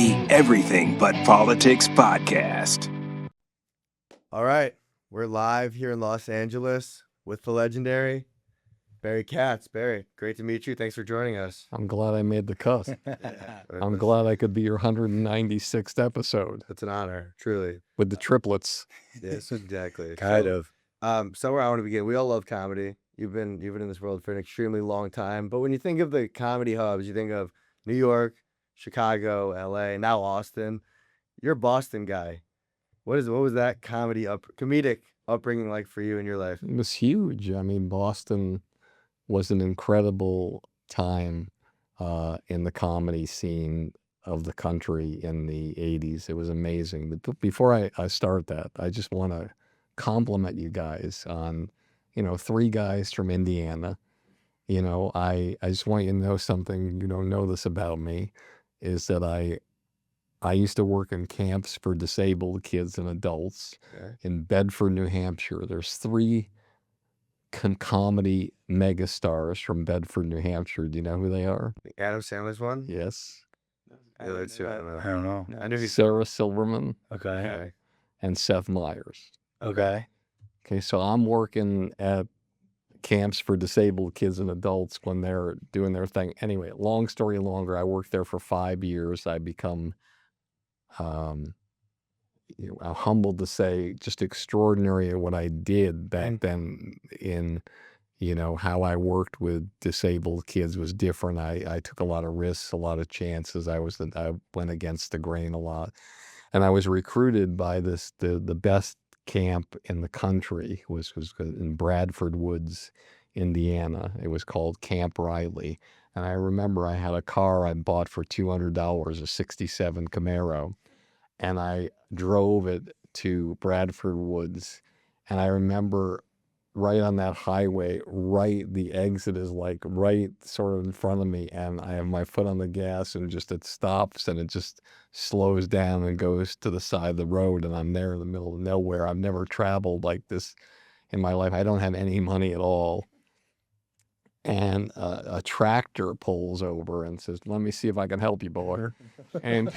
the Everything But Politics podcast. All right, we're live here in Los Angeles with the legendary Barry Katz. Barry, great to meet you. Thanks for joining us. I'm glad I made the cut. I'm glad I could be your 196th episode It's an honor, truly. with the triplets. Yes, exactly. Kind of. Somewhere I want to begin. We all love comedy. You've been in this world for an extremely long time. But when you think of the comedy hubs, you think of New York, Chicago, LA, now Austin. You're a Boston guy. What was that comedic upbringing like for you in your life? It was huge. I mean, Boston was an incredible time in the comedy scene of the country in the 80s. It was amazing. But before I start that, I just want to compliment you guys on, three guys from Indiana. I just want you to know something. You don't know this about me, is that I used to work in camps for disabled kids and adults in Bedford, New Hampshire. There's three comedy megastars from Bedford, New Hampshire. Do you know who they are? Adam Sandler's one? Yes. The other two, I don't know. I don't know. I knew he's Sarah Silverman Okay. and Seth Meyers. Okay. Okay, so I'm working at camps for disabled kids and adults when they're doing their thing. Anyway, long story longer, I worked there for 5 years. I become, I'm humbled to say, just extraordinary at what I did back then in, how I worked with disabled kids was different. I took a lot of risks, a lot of chances. I went against the grain a lot. And I was recruited by the best camp in the country was in Bradford Woods, Indiana. It was called Camp Riley. And I remember I had a car I bought for $200, a 67 Camaro. And I drove it to Bradford Woods. And I remember right on that highway, the exit is like right sort of in front of me. And I have my foot on the gas and it stops and it just slows down and goes to the side of the road. And I'm there in the middle of nowhere. I've never traveled like this in my life. I don't have any money at all. And a tractor pulls over and says, "Let me see if I can help you, boy." And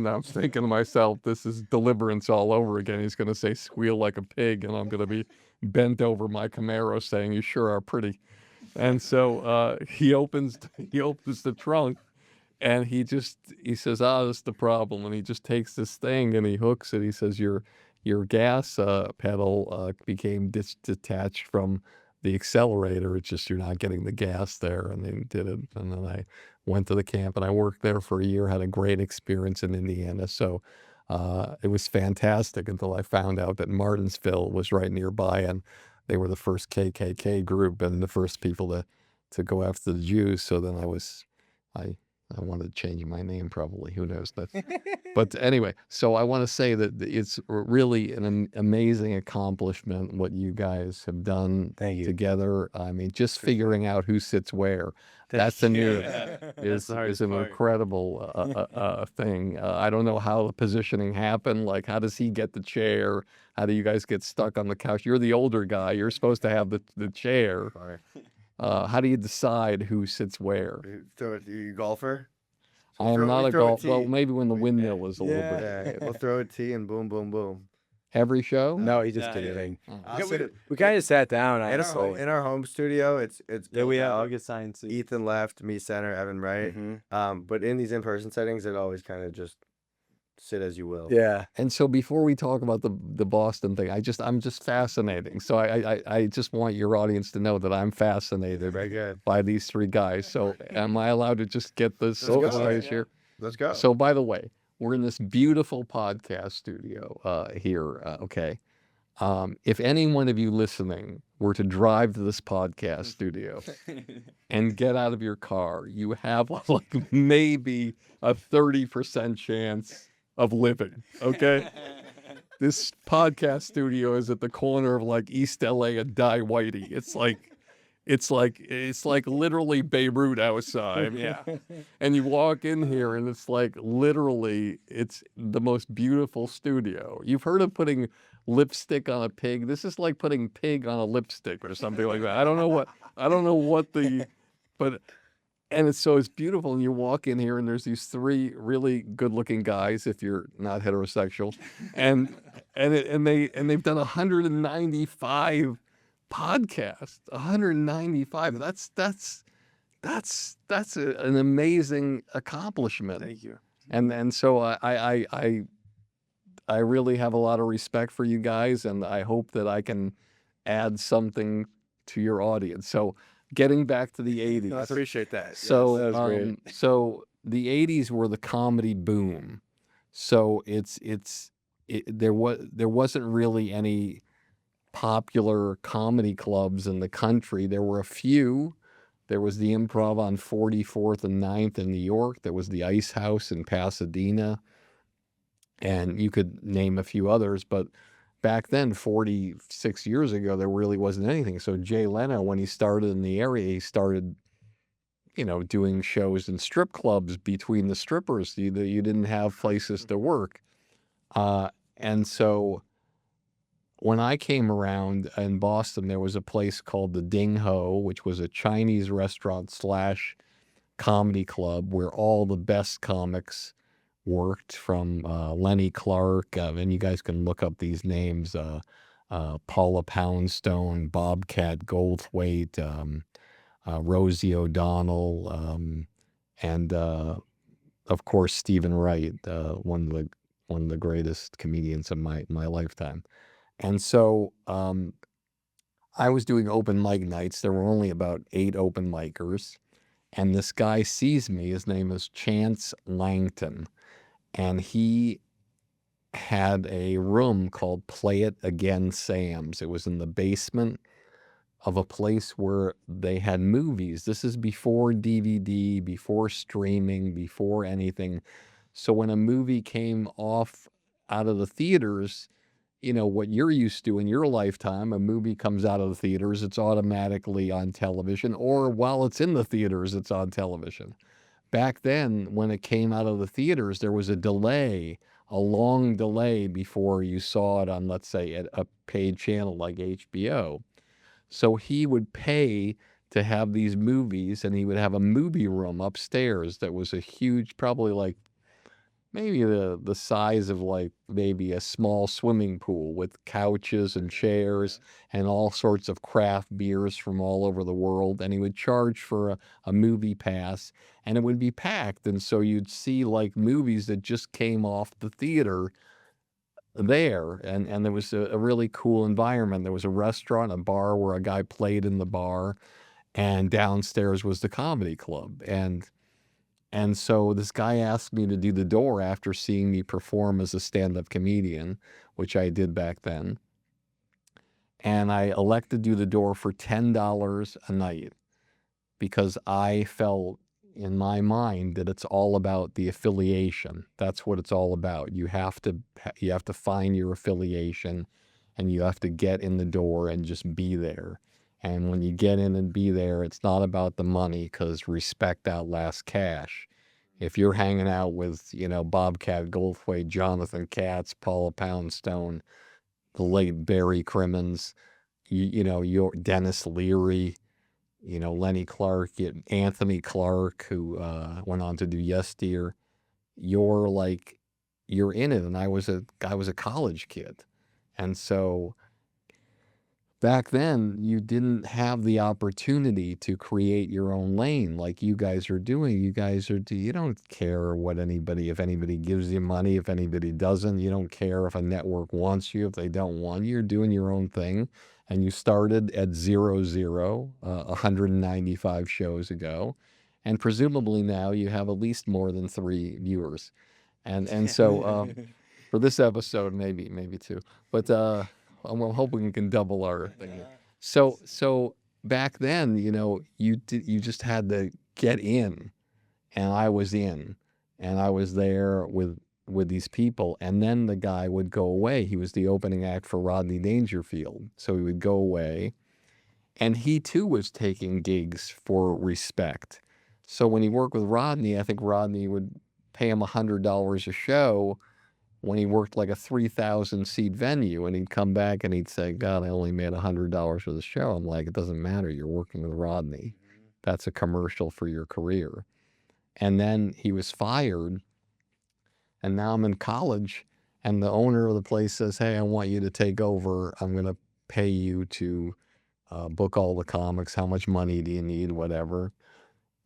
I'm thinking to myself, this is Deliverance all over again. He's going to say, "Squeal like a pig," and I'm going to be bent over my Camaro saying, "You sure are pretty." And so he opens the trunk, and he says, "That's the problem." And he just takes this thing and he hooks it. He says, your gas pedal became detached from the accelerator. It's just you're not getting the gas there. And they did it. And then I went to the camp and I worked there for a year, had a great experience in Indiana. So it was fantastic until I found out that Martinsville was right nearby and they were the first KKK group and the first people to go after the Jews. So then I wanted to change my name probably. Who knows? But anyway, so I want to say that it's really an amazing accomplishment what you guys have done together. I mean, just figuring out who sits where. That's the new is an incredible thing. I don't know how the positioning happened. Like, how does he get the chair? How do you guys get stuck on the couch? You're the older guy. You're supposed to have the chair. Sorry. How do you decide who sits where? Are you a golfer? I am not a golfer. Well, maybe when the windmill is a little bit. Yeah, we'll throw a tee and boom, boom, boom. Every show? No, he just kidding. Yeah. We kind of sat down. In our home studio, it's I'll get signed. Ethan left, me center, Evan right. Mm-hmm. But in these in-person settings, it always kind of just sit as you will. Yeah. And so before we talk about the Boston thing, I'm just fascinating. So I just want your audience to know that I'm fascinated Very good. by these three guys. So am I allowed to just get this straight here? Let's go. So by the way, we're in this beautiful podcast studio here. Okay. If any one of you listening were to drive to this podcast studio and get out of your car, you have like maybe a 30% chance of living. Okay. This podcast studio is at the corner of like East LA and Die Whitey. It's like literally Beirut outside. Yeah. And you walk in here and it's like literally it's the most beautiful studio. You've heard of putting lipstick on a pig. This is like putting pig on a lipstick or something like that. I don't know what but And it's beautiful, and you walk in here, and there's these three really good-looking guys, if you're not heterosexual, and they've done 195 podcasts. 195. That's an amazing accomplishment. Thank you. And so I really have a lot of respect for you guys, and I hope that I can add something to your audience. So getting back to the 80s. No, I appreciate that. So, Yes, that was great. so the 80s were the comedy boom. So there wasn't really any popular comedy clubs in the country. There were a few. There was the Improv on 44th and 9th in New York. There was the Ice House in Pasadena. And you could name a few others, but back then, 46 years ago, there really wasn't anything. So Jay Leno, when he started in the area, he started, doing shows in strip clubs between the strippers. You didn't have places to work. And so when I came around in Boston, there was a place called the Ding Ho, which was a Chinese restaurant / comedy club where all the best comics worked, from Lenny Clark, and you guys can look up these names, Paula Poundstone, Bobcat Goldthwait, Rosie O'Donnell, and of course Stephen Wright, one of the greatest comedians of my lifetime. And so I was doing open mic nights. There were only about 8 open micers, and this guy sees me. His name is Chance Langton. And he had a room called Play It Again Sam's. It was in the basement of a place where they had movies. This is before DVD, before streaming, before anything. So when a movie came off out of the theaters, what you're used to in your lifetime, a movie comes out of the theaters, it's automatically on television, or while it's in the theaters, it's on television. Back then, when it came out of the theaters, there was a long delay before you saw it on, let's say, a paid channel like HBO. So he would pay to have these movies, and he would have a movie room upstairs that was a huge, probably like maybe the size of like maybe a small swimming pool, with couches and chairs and all sorts of craft beers from all over the world. And he would charge for a movie pass, and it would be packed. And so you'd see like movies that just came off the theater there. And there was a really cool environment. There was a restaurant, a bar where a guy played in the bar, and downstairs was the comedy club. And so this guy asked me to do the door after seeing me perform as a stand-up comedian, which I did back then. And I elected to do the door for $10 a night, because I felt in my mind that it's all about the affiliation. That's what it's all about. You have to find your affiliation, and you have to get in the door and just be there. And when you get in and be there, it's not about the money, because respect outlasts cash. If you're hanging out with, Bobcat Goldthwait, Jonathan Katz, Paula Poundstone, the late Barry Crimmins, you're Dennis Leary, Lenny Clark, Anthony Clark, who went on to do Yes Dear, you're in it. And I was a college kid. And so back then, you didn't have the opportunity to create your own lane like you guys are doing. You don't care if anybody gives you money, if anybody doesn't. You don't care if a network wants you, if they don't want you. You're doing your own thing. And you started at 00, 195 shows ago. And presumably now you have at least more than 3 viewers. And so for this episode, maybe 2. But I'm hoping we can double our thing. So back then, you just had to get in, and I was in, and I was there with these people. And then the guy would go away. He was the opening act for Rodney Dangerfield. So he would go away, and he too was taking gigs for respect. So when he worked with Rodney, I think Rodney would pay him $100 a show when he worked like a 3,000 seat venue, and he'd come back and he'd say, God, I only made $100 for the show. I'm like, it doesn't matter. You're working with Rodney. that's a commercial for your career. And then he was fired, and now I'm in college, and the owner of the place says, hey, I want you to take over. I'm going to pay you to book all the comics. How much money do you need? Whatever.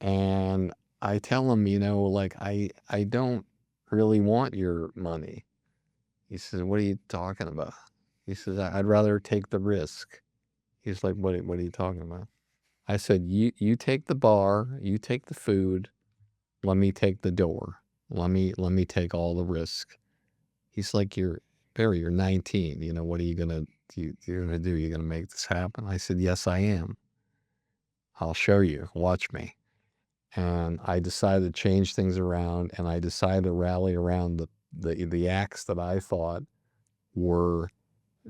And I tell him, like, I don't really want your money. He says, what are you talking about? He says, I'd rather take the risk. He's like, what are you talking about? I said, you take the bar, you take the food, let me take the door. Let me take all the risk. He's like, Barry, you're 19. What are you gonna do? You're gonna make this happen? I said, yes, I am. I'll show you. Watch me. And I decided to change things around, and I decided to rally around the acts that I thought were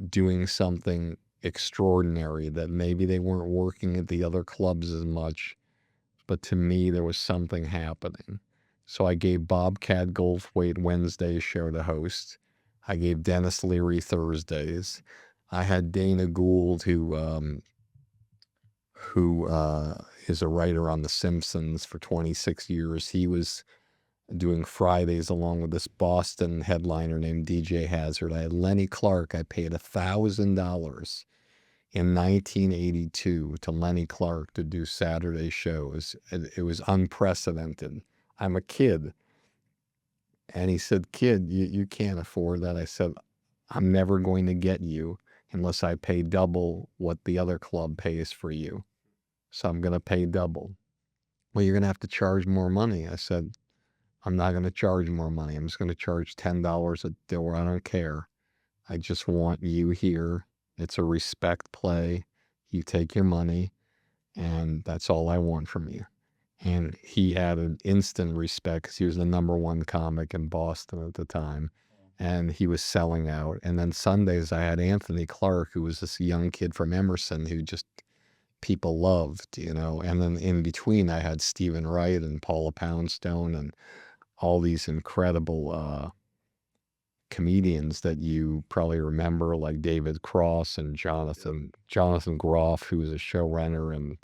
doing something extraordinary, that maybe they weren't working at the other clubs as much, but to me there was something happening. So I gave Bobcat Goldthwait Wednesday's show to host. I gave Dennis Leary Thursdays. I had Dana Gould, who is a writer on The Simpsons for 26 years. He was doing Fridays along with this Boston headliner named DJ Hazard. I had Lenny Clark. I paid $1,000 in 1982 to Lenny Clark to do Saturday shows. It was unprecedented. I'm a kid. And he said, kid, you can't afford that. I said, I'm never going to get you unless I pay double what the other club pays for you. So I'm going to pay double. Well, you're going to have to charge more money. I said, I'm not going to charge more money. I'm just going to charge $10 a door. I don't care. I just want you here. It's a respect play. You take your money, and that's all I want from you. And he had an instant respect because he was the #1 comic in Boston at the time. And he was selling out. And then Sundays, I had Anthony Clark, who was this young kid from Emerson who just people loved, And then in between, I had Stephen Wright and Paula Poundstone and all these incredible comedians that you probably remember, like David Cross and Jonathan Groff, who was a showrunner, and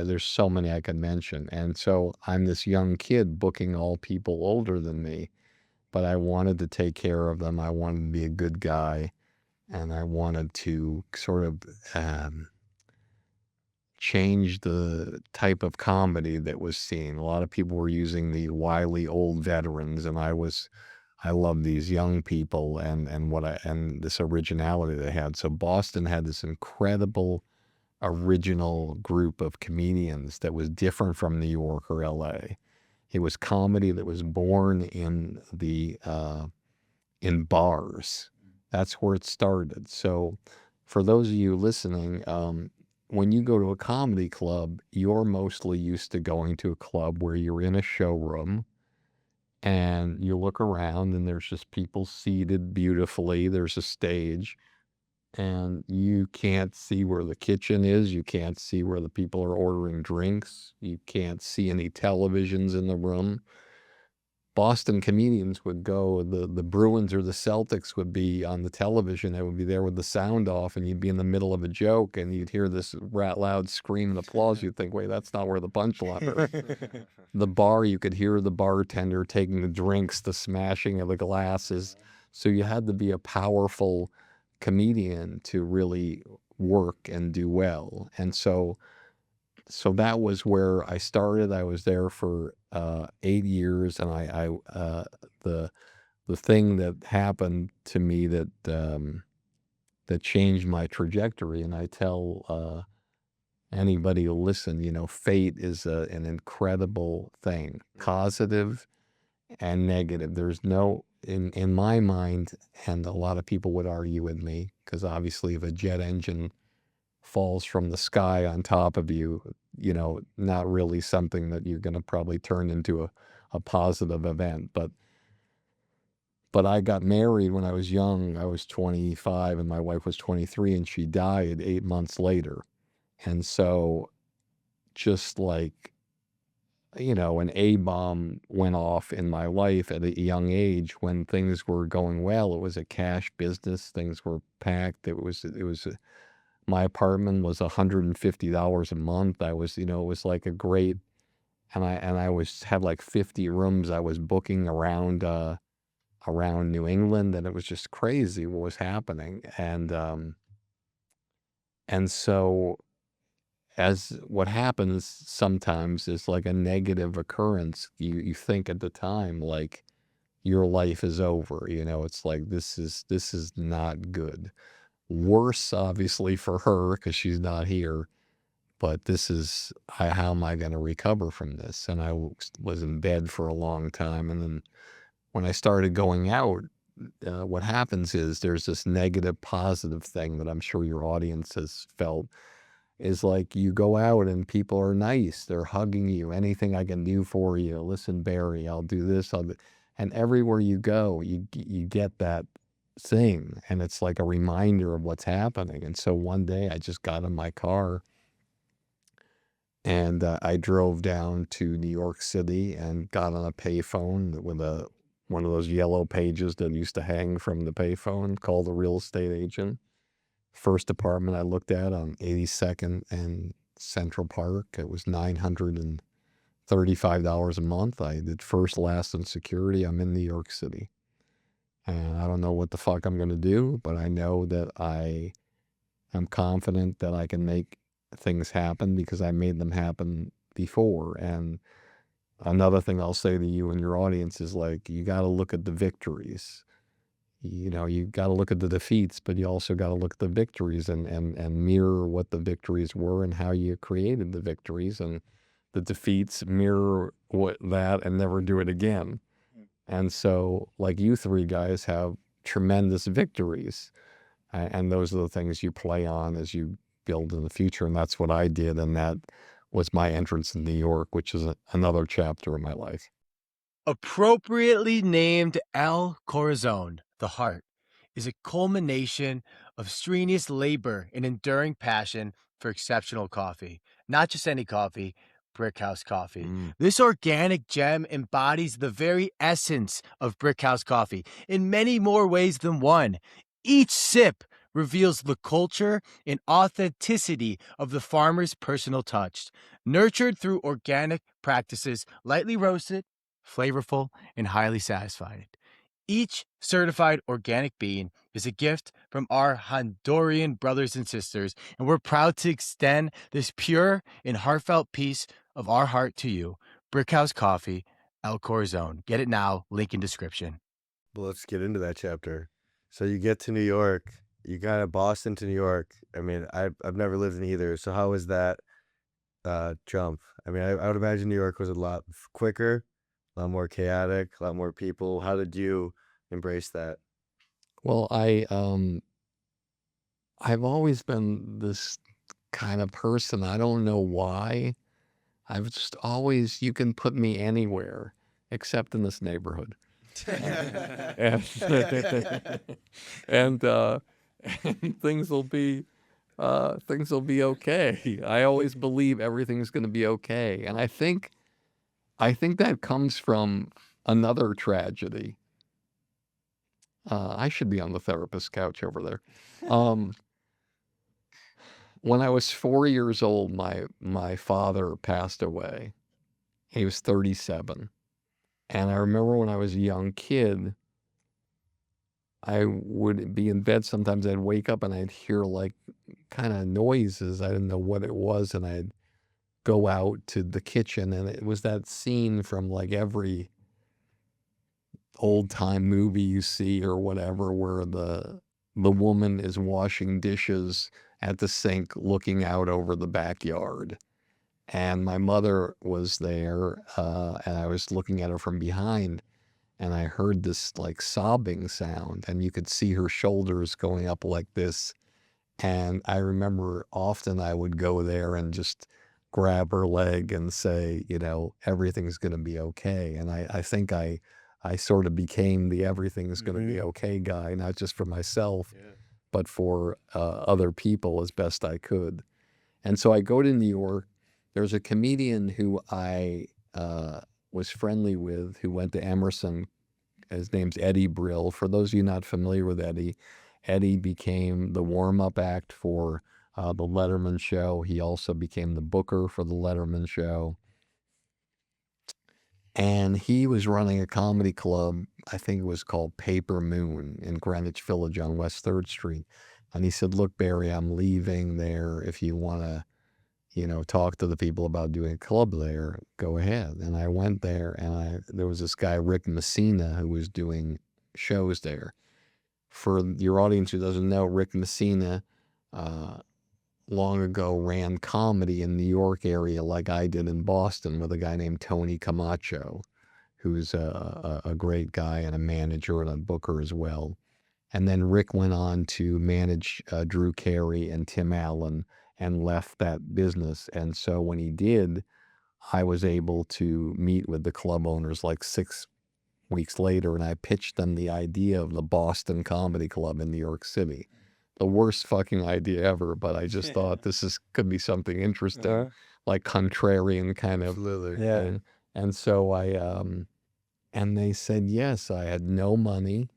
there's so many I could mention. And so I'm this young kid booking all people older than me, but I wanted to take care of them. I wanted to be a good guy, and I wanted to sort of change the type of comedy that was seen. A lot of people were using the wily old veterans, and I love these young people and this originality they had. So Boston had this incredible original group of comedians that was different from New York or LA. It was comedy that was born in bars. That's where it started. So for those of you listening, when you go to a comedy club, you're mostly used to going to a club where you're in a showroom and you look around and there's just people seated beautifully. There's a stage and you can't see where the kitchen is. You can't see where the people are ordering drinks. You can't see any televisions in the room. Boston comedians would go, the Bruins or the Celtics would be on the television. They would be there with the sound off, and you'd be in the middle of a joke, and you'd hear this loud scream and applause. You'd think, wait, that's not where the punchline is. The bar, you could hear the bartender taking the drinks, the smashing of the glasses. So you had to be a powerful comedian to really work and do well. And so that was where I started. I was there for 8 years, and the thing that happened to me that changed my trajectory, and I tell anybody who listen, fate is an incredible thing, positive and negative. There's no, in my mind, and a lot of people would argue with me, because obviously if a jet engine falls from the sky on top of you, not really something that you're going to probably turn into a positive event. But I got married when I was young. I was 25 and my wife was 23, and she died 8 months later. And so just like, an A-bomb went off in my life at a young age when things were going well. It was a cash business. Things were packed. It was my apartment was $150 a month. I was, it was like a great, and I had like 50 rooms I was booking around New England, and it was just crazy what was happening. And so as what happens sometimes is like a negative occurrence. You think at the time like your life is over. It's like this is not good. Worse, obviously, for her because she's not here. But how am I going to recover from this? And I was in bed for a long time. And then when I started going out, what happens is there's this negative positive thing that I'm sure your audience has felt, is like you go out and people are nice. They're hugging you. Anything I can do for you. Listen, Barry, I'll do this. And everywhere you go, you get that thing. And it's like a reminder of what's happening. And so one day I just got in my car and I drove down to New York City and got on a payphone with one of those yellow pages that used to hang from the payphone, called a real estate agent. First apartment I looked at on 82nd and Central Park. It was $935 a month. I did first, last, and security. I'm in New York City. And I don't know what the fuck I'm going to do, but I know that I am confident that I can make things happen because I made them happen before. And another thing I'll say to you and your audience is like, you got to look at the victories. You got to look at the defeats, but you also got to look at the victories and mirror what the victories were and how you created the victories. And the defeats mirror that and never do it again. And so like you three guys have tremendous victories. And those are the things you play on as you build in the future. And that's what I did. And that was my entrance in New York, which is another chapter in my life. Appropriately named El Corazon, the heart, is a culmination of strenuous labor and enduring passion for exceptional coffee. Not just any coffee, Brickhouse coffee. This organic gem embodies the very essence of Brickhouse coffee in many more ways than one. Each sip reveals the culture and authenticity of the farmer's personal touch, nurtured through organic practices, lightly roasted, flavorful, and highly satisfying. Each certified organic bean is a gift from our Honduran brothers and sisters, and we're proud to extend this pure and heartfelt piece of our heart to you. Brickhouse Coffee, El Corazon. Get it now, link in description. Well, let's get into that chapter. So you get to New York, you got Boston to New York. I mean, I've never lived in either. So how was that jump? I mean, I would imagine New York was a lot quicker, a lot more chaotic, a lot more people. How did you embrace that? Well, I've always been this kind of person. I don't know why. I've just always, you can put me anywhere except in this neighborhood. and, and things will be okay. I always believe everything's going to be okay. And I think that comes from another tragedy. I should be on the therapist couch over there. When I was 4 years old, my father passed away. He was 37. And I remember when I was a young kid, I would be in bed sometimes. I'd wake up and I'd hear like kind of noises. I didn't know what it was. And I'd go out to the kitchen, and it was that scene from like every old time movie you see or whatever, where the woman is washing dishes at the sink looking out over the backyard. And my mother was there, and I was looking at her from behind, and I heard this like sobbing sound, and you could see her shoulders going up like this. And I remember often I would go there and just grab her leg and say, everything's going to be okay. And I think I sort of became the everything's going to be okay guy, not just for myself, but for other people as best I could. And so I go to New York. There's a comedian who I was friendly with who went to Emerson. His name's Eddie Brill. For those of you not familiar with Eddie, Eddie became the warm-up act for the Letterman show. He also became the booker for the Letterman show. And he was running a comedy club, I think it was called Paper Moon in Greenwich Village on West 3rd Street. And he said, look, Barry, I'm leaving there. If you want to, talk to the people about doing a club there, go ahead. And I went there, and there was this guy, Rick Messina, who was doing shows there. For your audience who doesn't know, Rick Messina long ago ran comedy in New York area like I did in Boston with a guy named Tony Camacho, who's a great guy and a manager and a booker as well. And then Rick went on to manage Drew Carey and Tim Allen and left that business. And so when he did, I was able to meet with the club owners like 6 weeks later, and I pitched them the idea of the Boston Comedy Club in New York City. The worst fucking idea ever, but I just thought could be something interesting, like contrarian kind of. Absolutely. Yeah. And so and they said yes. I had no money.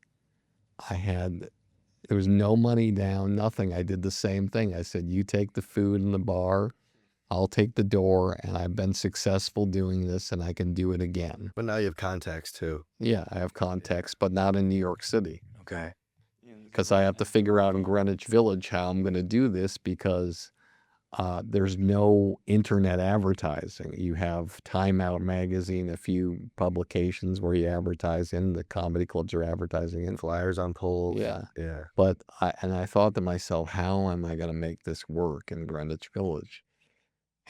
There was no money down, nothing. I did the same thing. I said, you take the food in the bar, I'll take the door, and I've been successful doing this, and I can do it again. But now you have contacts too. Yeah, I have contacts, but not in New York City. Okay. Because I have to figure out in Greenwich Village how I'm going to do this, because there's no internet advertising. You have Time Out magazine, a few publications where you advertise in, the comedy clubs are advertising in. Flyers on poles. Yeah. Yeah. But I thought to myself, how am I going to make this work in Greenwich Village?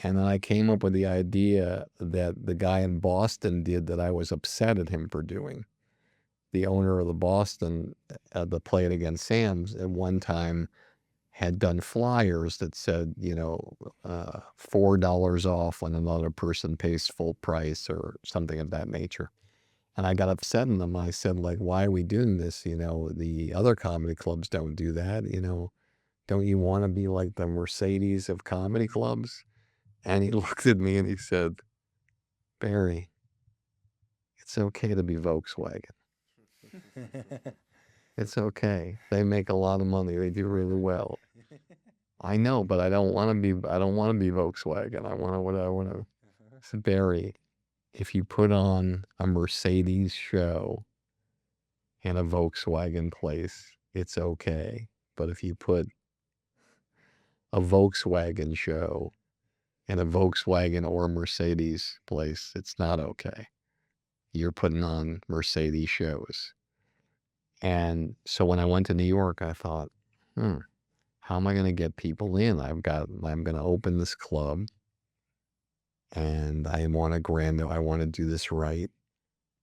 And then I came up with the idea that the guy in Boston did that I was upset at him for doing. The owner of the Boston, the Play It Again Sam's, at one time had done flyers that said, $4 off when another person pays full price or something of that nature. And I got upset in them. I said, like, why are we doing this? The other comedy clubs don't do that. Don't you want to be like the Mercedes of comedy clubs? And he looked at me and he said, Barry, it's okay to be Volkswagen. It's okay. They make a lot of money. They do really well. I know, but I don't want to be Volkswagen. I want to. I said, Barry, if you put on a Mercedes show in a Volkswagen place, it's okay. But if you put a Volkswagen show in a Volkswagen or Mercedes place, it's not okay. You're putting on Mercedes shows. And so when I went to New York, I thought, how am I going to get people in? I'm going to open this club, and I want to do this right.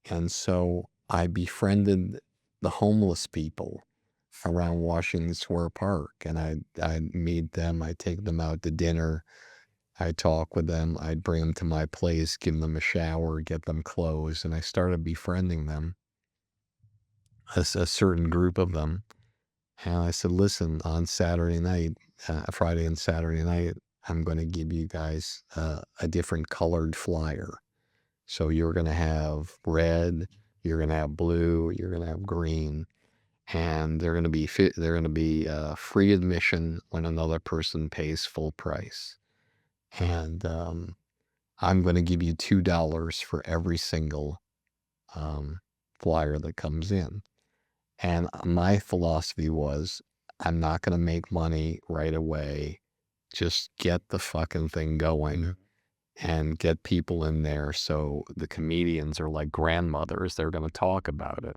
And so I befriended the homeless people around Washington Square Park, and I'd meet them. I'd take them out to dinner. I'd talk with them. I'd bring them to my place, give them a shower, get them clothes. And I started befriending them, a certain group of them. And I said, listen, on Saturday night, Friday and Saturday night, I'm going to give you guys a different colored flyer. So you're going to have red, you're going to have blue, you're going to have green. And they're going to be free admission when another person pays full price. And I'm going to give you $2 for every single flyer that comes in. And my philosophy was, I'm not going to make money right away. Just get the fucking thing going and get people in there. So the comedians are like grandmothers. They're going to talk about it.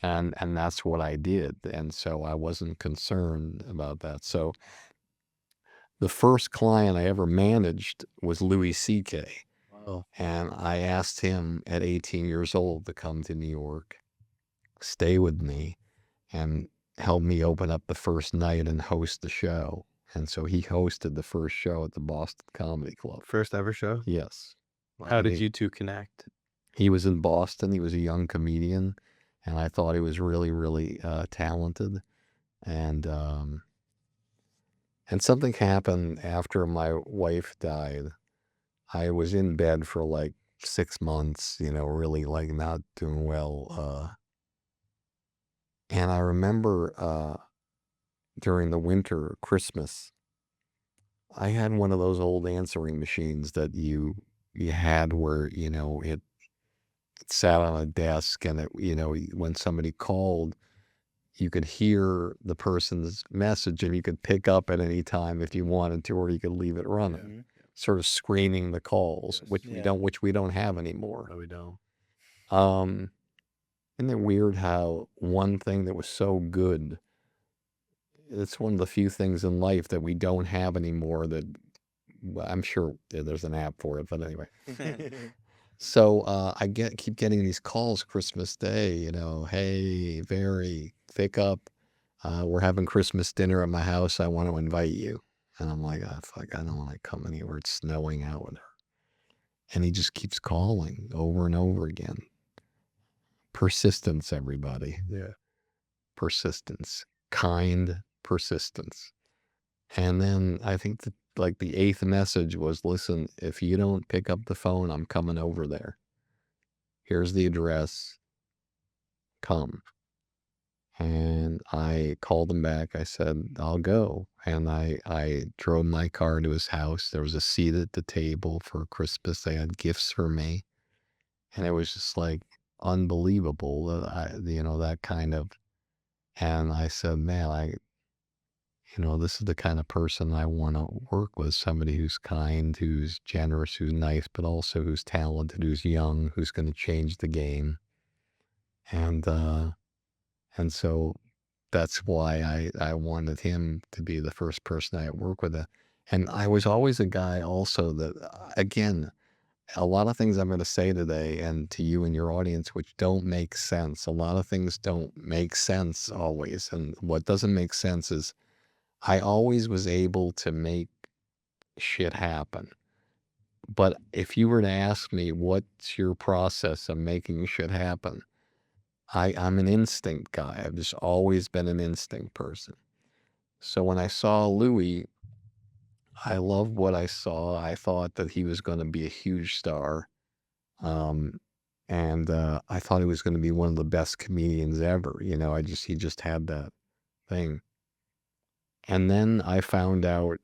And that's what I did. And so I wasn't concerned about that. So the first client I ever managed was Louis C.K. Wow. And I asked him at 18 years old to come to New York, stay with me, and help me open up the first night and host the show. And so he hosted the first show at the Boston Comedy Club. First ever show? Yes. How did you two connect? He was in Boston. He was a young comedian, and I thought he was really, really talented. And something happened after my wife died. I was in bed for like 6 months, really like not doing well. And I remember during the winter, Christmas, I had one of those old answering machines that you had where, it sat on a desk and when somebody called, you could hear the person's message and you could pick up at any time if you wanted to, or you could leave it running, sort of screening the calls, which we don't have anymore. No, we don't. Isn't it weird how one thing that was so good, it's one of the few things in life that we don't have anymore that, well, I'm sure there's an app for it, but anyway. So I keep getting these calls Christmas Day, hey, Barry, pick up. We're having Christmas dinner at my house. I want to invite you. And I'm like, oh, fuck, I don't want to come anywhere. It's snowing out. And he just keeps calling over and over again. Persistence, everybody. Yeah. Persistence. Kind persistence. And then I think that the 8th message was, listen, if you don't pick up the phone, I'm coming over there. Here's the address. Come. And I called him back. I said, I'll go. And I drove my car to his house. There was a seat at the table for Christmas. They had gifts for me. And it was just unbelievable that that kind of, and I said, man, this is the kind of person I want to work with, somebody who's kind, who's generous, who's nice, but also who's talented, who's young, who's going to change the game. And so that's why I wanted him to be the first person I work with. And I was always a guy also that, again, a lot of things I'm going to say today and to you and your audience, which don't make sense. A lot of things don't make sense always. And what doesn't make sense is I always was able to make shit happen. But if you were to ask me, what's your process of making shit happen? I'm an instinct guy. I've just always been an instinct person. So when I saw Louis, I loved what I saw. I thought that he was going to be a huge star. And I thought he was going to be one of the best comedians ever. He just had that thing. And then I found out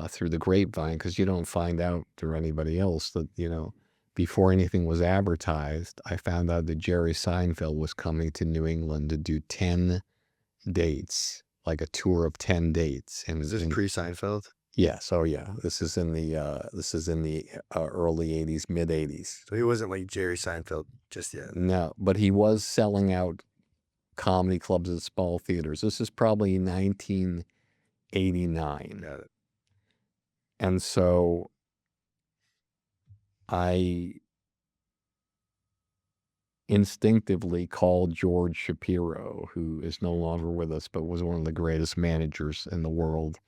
through the grapevine, because you don't find out through anybody else, that, before anything was advertised, I found out that Jerry Seinfeld was coming to New England to do 10 dates, like a tour of 10 dates. And Is this pre-Seinfeld? Yes. Oh, yeah. This is in the early 80s, mid 80s. So he wasn't like Jerry Seinfeld just yet. No, but he was selling out comedy clubs at small theaters. This is probably 1989. Got it. And so I instinctively called George Shapiro, who is no longer with us, but was one of the greatest managers in the world.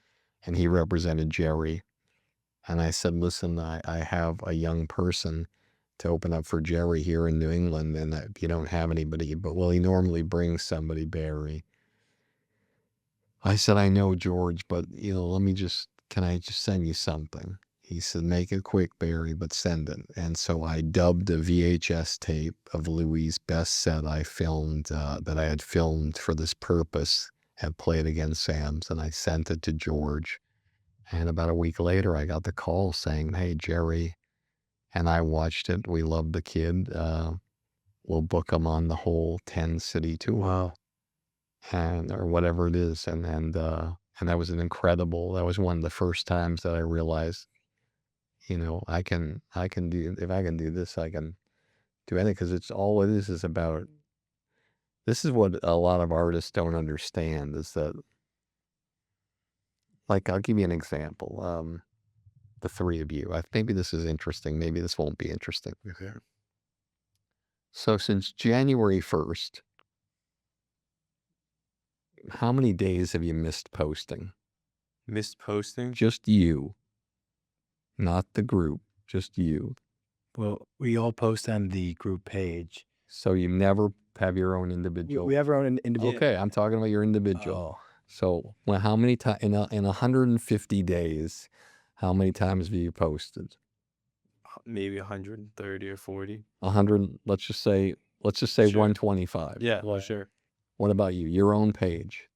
And he represented Jerry. And I said, listen, I have a young person to open up for Jerry here in New England. And if you don't have anybody, but he normally brings somebody, Barry. I said, I know, George, but, can I just send you something? He said, make it quick, Barry, but send it. And so I dubbed a VHS tape of Louis' best set I filmed, that I had filmed for this purpose, and played against Sam's, and I sent it to George. And about a week later, I got the call saying, hey, Jerry and I watched it. We love the kid. We'll book him on the whole 10-city tour. Wow. Or whatever it is. And that was that was one of the first times that I realized, I can do, if I can do this, I can do anything, because it's all it is about. This is what a lot of artists don't understand, is that, I'll give you an example. The three of you, maybe this is interesting, maybe this won't be interesting. Okay. So since January 1st, how many days have you missed posting? Missed posting? Just you. Not the group, just you. Well, we all post on the group page. So you never have your own individual? We have our own individual. Okay, I'm talking about your individual. So how many times, in 150 days, how many times have you posted? Maybe 130 or 40. 100, let's just say Sure. 125. Yeah, well, sure. What about you? Your own page?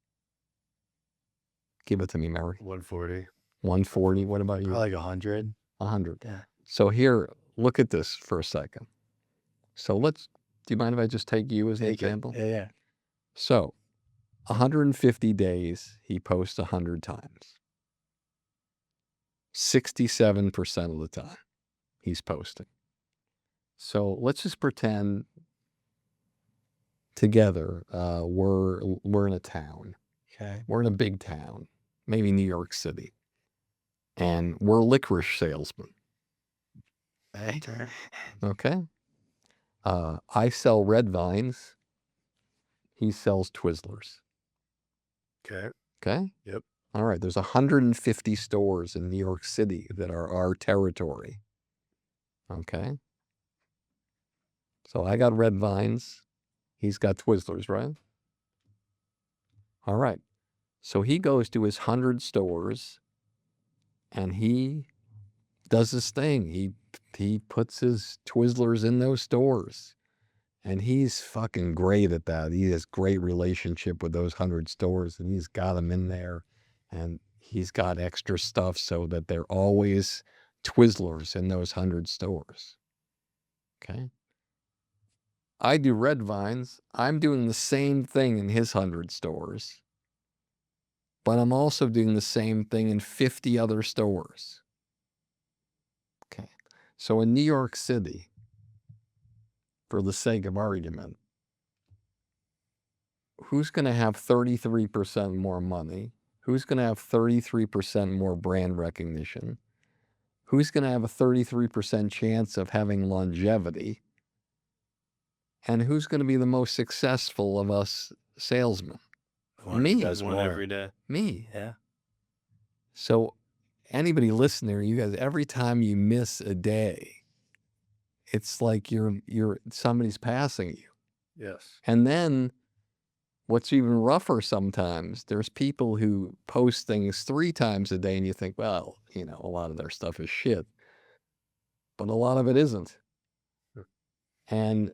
Give it to me, Mary. 140. 140. What about you? Probably like 100. 100. Yeah. So here, look at this for a second. So do you mind if I just take you as an example? Yeah. So 150 days, he posts 100 times. 67% of the time he's posting. So let's just pretend together we're in a town. Okay. We're in a big town, maybe New York City, and we're licorice salesmen. Okay. I sell red vines. He sells Twizzlers. Okay. Okay. Yep. All right. There's 150 stores in New York City that are our territory. Okay. So I got red vines. He's got Twizzlers, right? All right. So he goes to his 100 stores and he does his thing. He puts his Twizzlers in those stores. And he's fucking great at that. He has great relationship with those 100 stores, and he's got them in there, and he's got extra stuff so that they're always Twizzlers in those 100 stores. Okay. I do red vines. I'm doing the same thing in his 100 stores, but I'm also doing the same thing in 50 other stores. Okay. So in New York City, for the sake of argument, who's going to have 33% more money? Who's going to have 33% more brand recognition? Who's going to have a 33% chance of having longevity? And who's going to be the most successful of us salesmen? Me. Does One more. every day. Me. Yeah. So anybody listening, you guys, every time you miss a day, it's like somebody's passing you. Yes. And then what's even rougher sometimes, there's people who post things 3 times a day and you think, well, a lot of their stuff is shit. But a lot of it isn't. And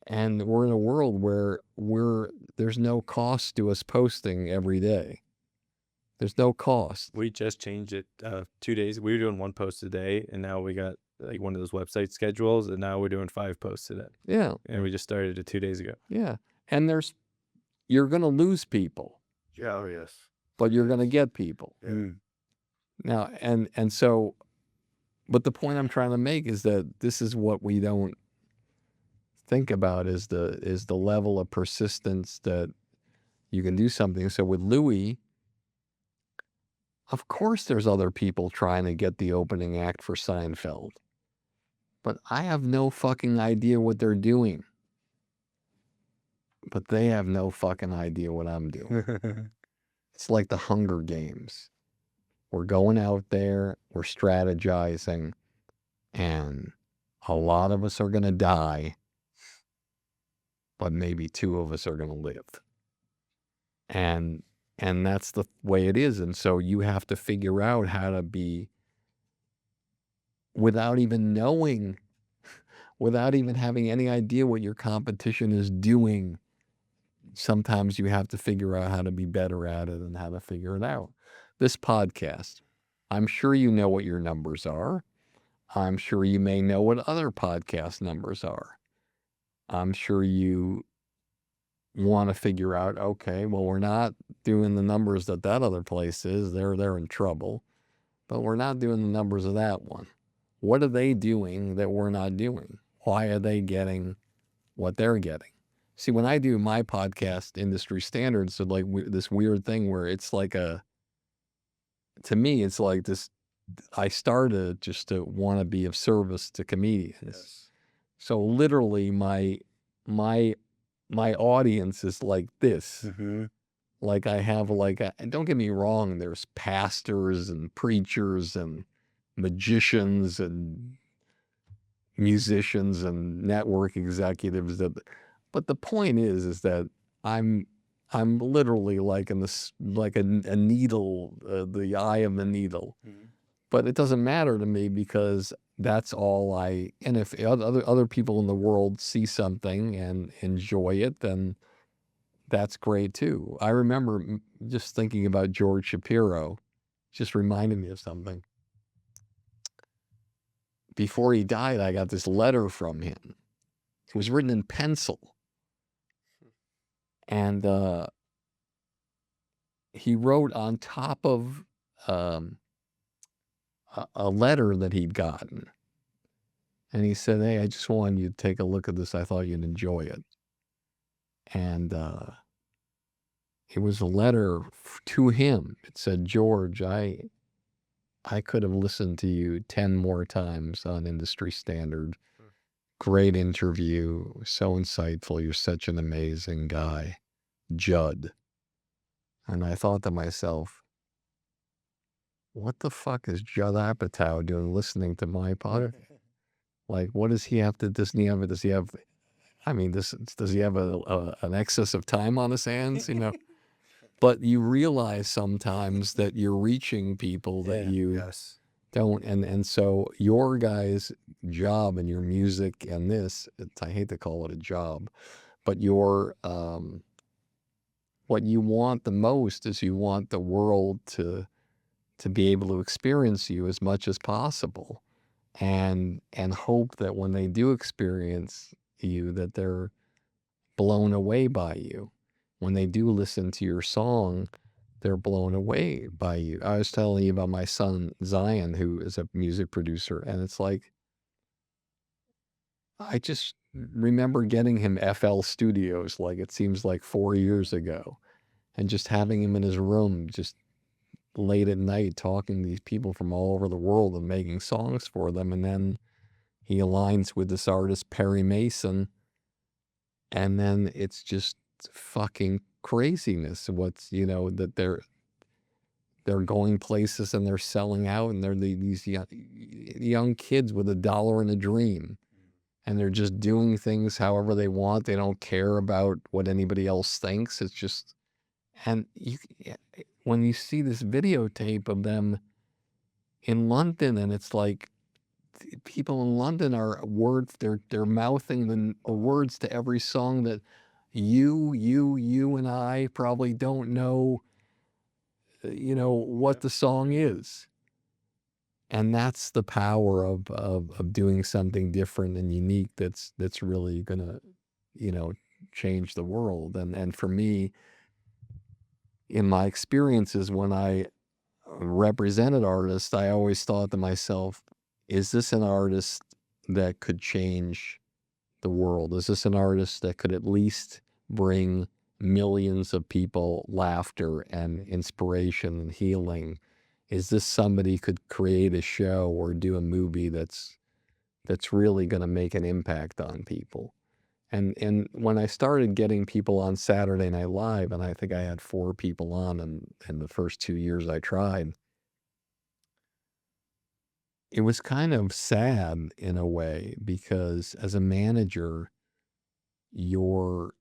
we're in a world where there's no cost to us posting every day. There's no cost. We just changed it 2 days. We were doing 1 post a day, and now we got like one of those website schedules, and now we're doing 5 posts a day. Yeah. And we just started it 2 days ago. Yeah. And you're going to lose people. Yeah. Oh, yes. But you're going to get people. Yeah. Now, and so, but the point I'm trying to make is that this is what we don't think about is the level of persistence that you can do something. So with Louis, of course there's other people trying to get the opening act for Seinfeld. But I have no fucking idea what they're doing. But they have no fucking idea what I'm doing. It's like the Hunger Games. We're going out there, we're strategizing, and a lot of us are going to die, but maybe 2 of us are going to live. And that's the way it is. And so you have to figure out how to be, without even knowing, without even having any idea what your competition is doing. Sometimes you have to figure out how to be better at it and how to figure it out. This podcast, I'm sure you know what your numbers are. I'm sure you may know what other podcast numbers are. I'm sure you want to figure out, okay, well, we're not doing the numbers that other place is. They're in trouble. But we're not doing the numbers of that one. What are they doing that we're not doing? Why are they getting what they're getting? See, when I do my podcast, Industry Standards, so like this weird thing where it's like to me, it's like this, I started just to want to be of service to comedians. Yes. So literally my audience is like this. Mm-hmm. Like I have don't get me wrong, there's pastors and preachers and magicians and musicians and network executives but the point is that I'm literally like in this, like a needle, the eye of the needle. Mm-hmm. But it doesn't matter to me because that's all and if other people in the world see something and enjoy it, then that's great too. I remember just thinking about George Shapiro, just reminded me of something. Before he died, I got this letter from him. It was written in pencil. And he wrote on top of a letter that he'd gotten. And he said, hey, I just wanted you to take a look at this. I thought you'd enjoy it. And it was a letter to him. It said, George, I could have listened to you 10 more times on Industry Standard. Great interview. So insightful. You're such an amazing guy. Judd. And I thought to myself, what the fuck is Judd Apatow doing listening to my podcast? Like, what does he have to, does he have, does he have an excess of time on his hands, you know? But you realize sometimes that you're reaching people that you don't. And so your guys' job and your music and this, I hate to call it a job, but your, what you want the most is you want the world to be able to experience you as much as possible, and hope that when they do experience you, that they're blown away by you. When they do listen to your song, they're blown away by you. I was telling you about my son, Zion, who is a music producer, and it's like, I just remember getting him FL Studios, like it seems like 4 years ago, and just having him in his room, just late at night, talking to these people from all over the world and making songs for them. And then he aligns with this artist, Perry Mason, and then it's just fucking craziness. What's, you know, that they're going places and they're selling out, and they're these young kids with $1 and a dream, and they're just doing things however they want. They don't care about what anybody else thinks. It's just, and when you see this videotape of them in London, and it's like people in London are they're mouthing the words to every song that you and I probably don't know, you know, what the song is. And that's the power of doing something different and unique that's really gonna, you know, change the world. And for me, in my experiences, when I represented artists, I always thought to myself, is this an artist that could change the world? Is this an artist that could at least bring millions of people laughter and inspiration and healing? Is this somebody who could create a show or do a movie that's really going to make an impact on people? And when I started getting people on Saturday Night Live, and I think I had 4 people on in the first 2 years I tried, it was kind of sad in a way, because as a manager, you're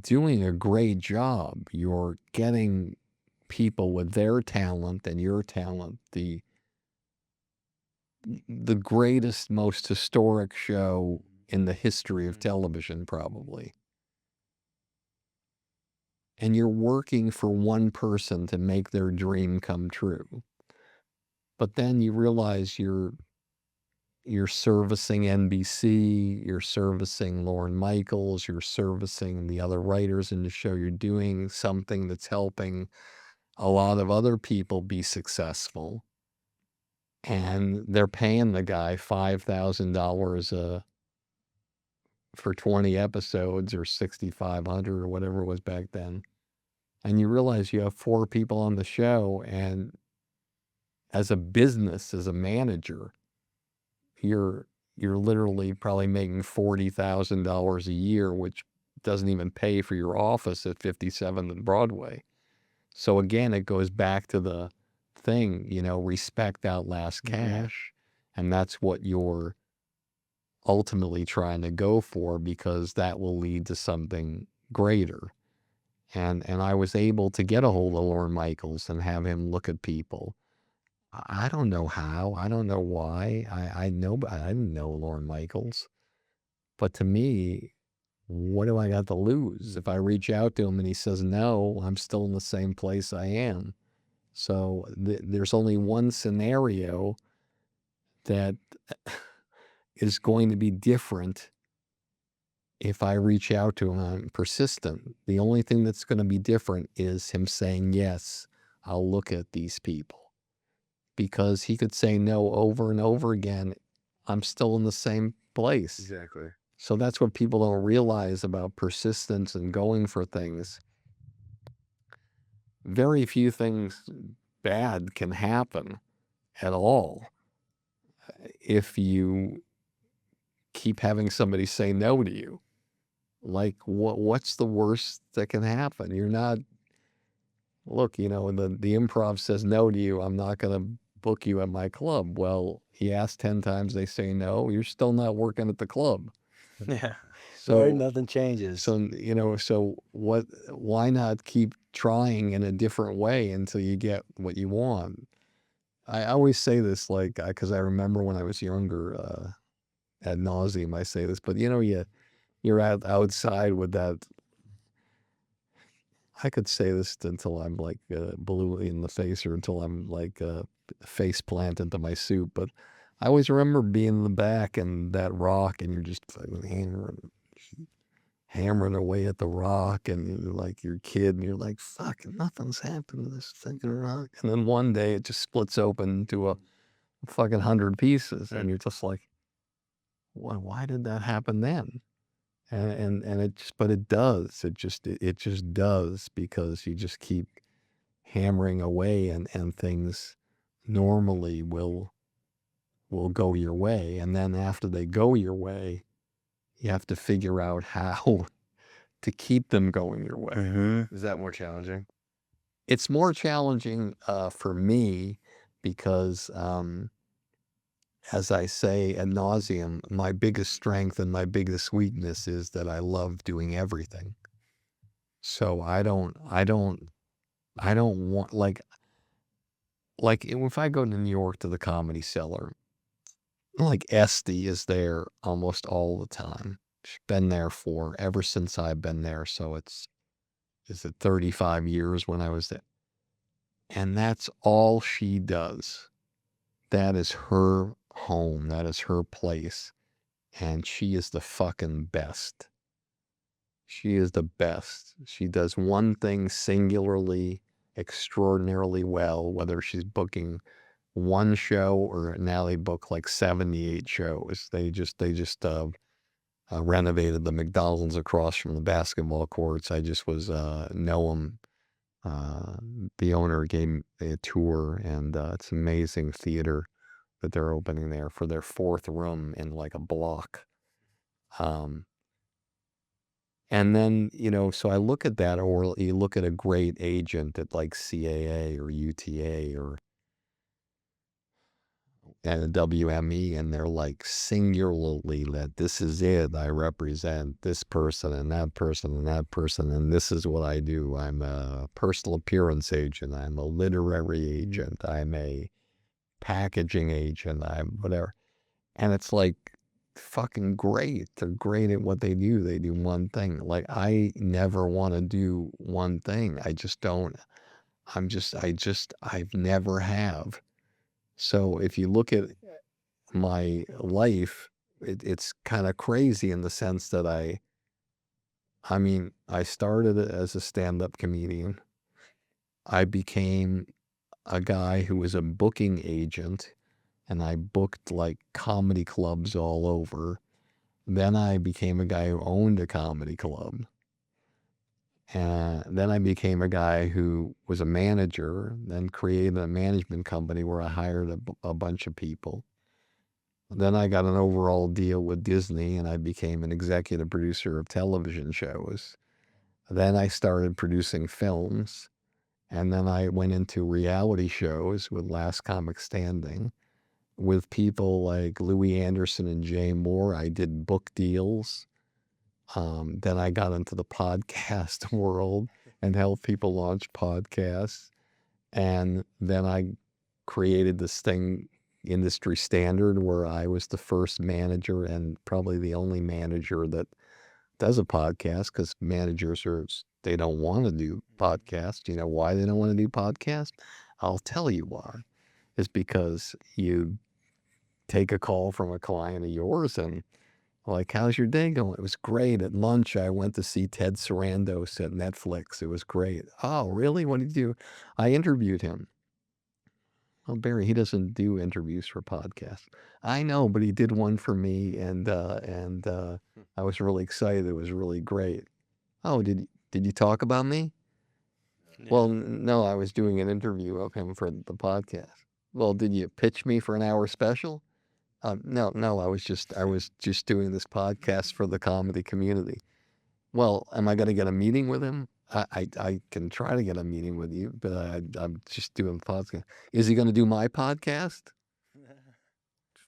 doing a great job. You're getting people with their talent and your talent, the greatest, most historic show in the history of television, probably. And you're working for one person to make their dream come true. But then you realize you're servicing NBC, you're servicing Lorne Michaels, you're servicing the other writers in the show. You're doing something that's helping a lot of other people be successful. And they're paying the guy $5,000 for 20 episodes, or $6,500 or whatever it was back then. And you realize you have 4 people on the show, and as a business, as a manager, you're literally probably making $40,000 a year, which doesn't even pay for your office at 57th and Broadway. So again, it goes back to the thing, you know, respect outlasts cash. And that's what you're ultimately trying to go for, because that will lead to something greater. And I was able to get a hold of Lorne Michaels and have him look at people. I don't know how. I don't know why. I know, but I didn't know Lorne Michaels. But to me, what do I got to lose? If I reach out to him and he says no, I'm still in the same place I am. So there's only one scenario that is going to be different if I reach out to him. I'm persistent. The only thing that's going to be different is him saying, yes, I'll look at these people. Because he could say no over and over again. I'm still in the same place. Exactly. So that's what people don't realize about persistence and going for things. Very few things bad can happen at all if you keep having somebody say no to you. Like, what's the worst that can happen? You're not, look, the improv says no to you. I'm not going to book you at my club. Well, he asked 10 times, they say no. You're still not working at the club. Yeah. So Right, nothing changes. So why not keep trying in a different way until you get what you want? I always say this, like, because I remember when I was younger, ad nauseum, I say this, but you're outside with that. I could say this until I'm like blue in the face, or until I'm like face plant into my soup. But I always remember being in the back and that rock, and you're just fucking hammering away at the rock, and you're like your kid, and you're like, fuck, nothing's happened to this fucking rock. And then one day it just splits open into a fucking 100 pieces, and you're just like, why did that happen then? And it just, but it does. It just does, because you just keep hammering away, and things normally will go your way. And then after they go your way, you have to figure out how to keep them going your way. Mm-hmm. Is that more challenging? It's more challenging for me because, as I say ad nauseum, my biggest strength and my biggest weakness is that I love doing everything. So I don't want, like if I go to New York to the Comedy Cellar, like Esty is there almost all the time. She's been there ever since I've been there. So is it 35 years when I was there? And that's all she does. That is her home. That is her place. And she is the fucking best. She is the best. She does one thing singularly, extraordinarily well, whether she's booking one show or now they book like 78 shows. They just renovated the McDonald's across from the basketball courts. I just was Noam, the owner, gave me a tour, and it's amazing theater that they're opening there for their 4th room in like a block. And then, so I look at that, or you look at a great agent at like CAA or UTA or and a WME, and they're like singularly that this is it. I represent this person and that person and that person, and this is what I do. I'm a personal appearance agent. I'm a literary agent. I'm a packaging agent. I'm whatever. And it's like fucking great. They're great at what they do. They do one thing. Like, I never want to do one thing. I just don't. I've never have. So if you look at my life, it's kind of crazy in the sense that I started as a stand-up comedian. I became a guy who was a booking agent, and I booked like comedy clubs all over. Then I became a guy who owned a comedy club. And then I became a guy who was a manager, then created a management company where I hired a bunch of people. Then I got an overall deal with Disney, and I became an executive producer of television shows. Then I started producing films, and then I went into reality shows with Last Comic Standing. With people like Louis Anderson and Jay Moore, I did book deals. Then I got into the podcast world and helped people launch podcasts. And then I created this thing, Industry Standard, where I was the first manager and probably the only manager that does a podcast because managers they don't want to do podcasts. You know why they don't want to do podcasts? I'll tell you why. It's because you take a call from a client of yours and like, how's your day going? It was great. At lunch, I went to see Ted Sarandos at Netflix. It was great. Oh, really? What did you do? I interviewed him. Well, Barry, he doesn't do interviews for podcasts. I know, but he did one for me, and I was really excited. It was really great. Oh, did you talk about me? Well, no, I was doing an interview of him for the podcast. Well, did you pitch me for an hour special? No, I was just doing this podcast for the comedy community. Well, am I going to get a meeting with him? I can try to get a meeting with you, but I'm just doing the podcast. Is he going to do my podcast? It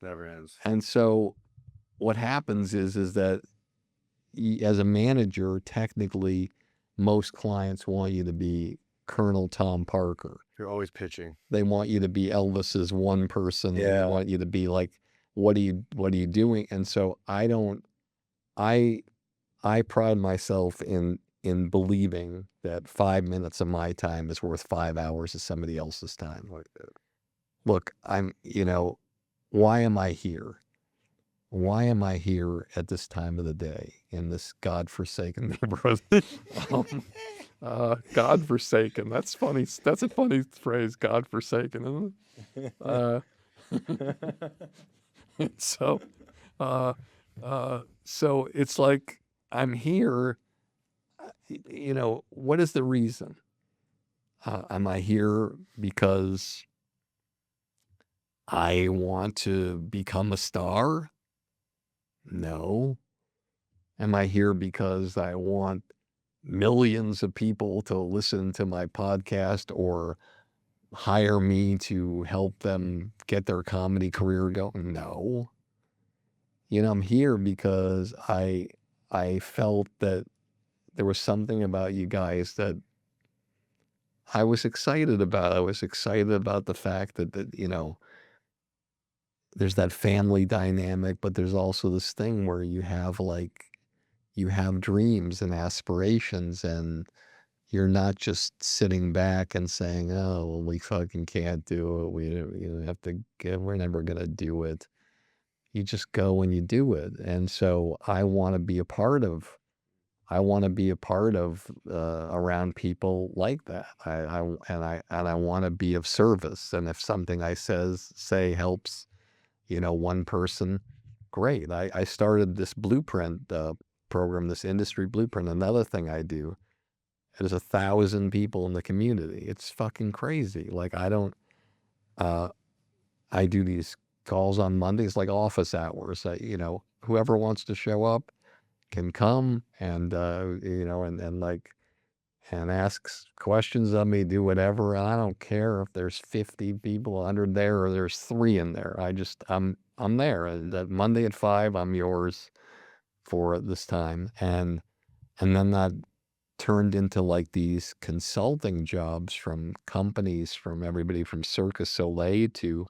never ends. And so what happens is that as a manager, technically, most clients want you to be Colonel Tom Parker. You're always pitching. They want you to be Elvis's one person. Yeah. They want you to be like, what are you doing? And so I pride myself in believing that 5 minutes of my time is worth 5 hours of somebody else's time. Look, why am I here? Why am I here at this time of the day in this godforsaken neighborhood? Godforsaken. That's funny. That's a funny phrase, godforsaken, isn't it? So it's like I'm here. What is the reason? Am I here because I want to become a star? No. Am I here because I want millions of people to listen to my podcast or hire me to help them get their comedy career going? No. I'm here because I felt that there was something about you guys that I was excited about. I was excited about the fact that there's that family dynamic, but there's also this thing where you have dreams and aspirations, and you're not just sitting back and saying, oh, well, we fucking can't do it. We're never going to do it. You just go and you do it. And so I want to be a part of around people like that. I want to be of service. And if something I say helps, one person, great. I started this blueprint program, this industry blueprint. Another thing I do, there's 1,000 people in the community. It's fucking crazy. Like I do these calls on Mondays, like office hours. Whoever wants to show up can come and and asks questions of me, do whatever. And I don't care if there's 50 people, 100 there, or there's 3 in there. I'm there. That Monday at 5, I'm yours for this time. And then that turned into like these consulting jobs from companies, from everybody from Cirque du Soleil to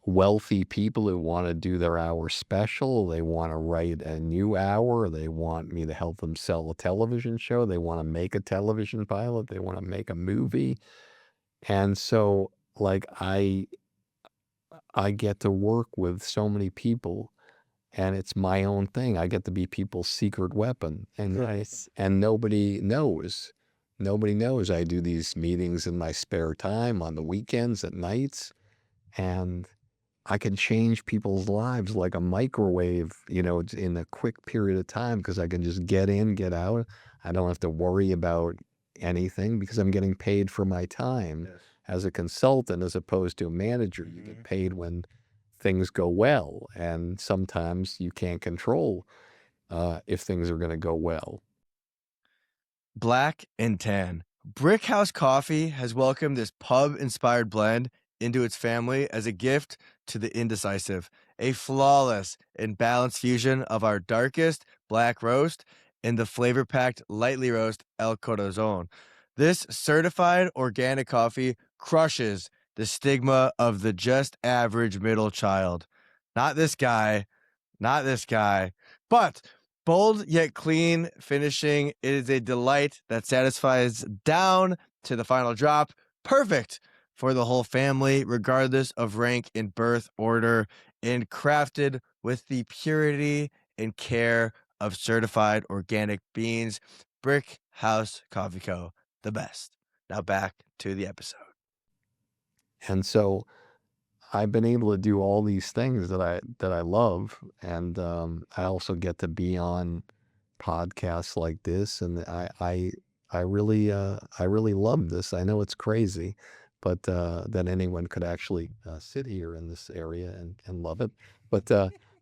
wealthy people who want to do their hour special. They want to write a new hour. They want me to help them sell a television show. They want to make a television pilot. They want to make a movie. And so like I get to work with so many people, and it's my own thing. I get to be people's secret weapon. And Nice. and nobody knows. Nobody knows I do these meetings in my spare time, on the weekends, at nights. And I can change people's lives like a microwave, in a quick period of time, because I can just get in, get out. I don't have to worry about anything because I'm getting paid for my time as a consultant, as opposed to a manager. You get paid when things go well, and sometimes you can't control if things are going to go well. Black and Tan. Brickhouse Coffee has welcomed this pub-inspired blend into its family as a gift to the indecisive. A flawless and balanced fusion of our darkest black roast and the flavor-packed lightly roast El Corazon. This certified organic coffee crushes the stigma of the just average middle child. Not this guy, but Bold yet clean finishing. It is a delight that satisfies down to the final drop. Perfect for the whole family, regardless of rank and birth order, and crafted with the purity and care of certified organic beans. Brick House Coffee Co., the best. Now back to the episode. And so I've been able to do all these things that I love, and I also get to be on podcasts like this, and I really love this. I know it's crazy, but that anyone could actually sit here in this area and love it, but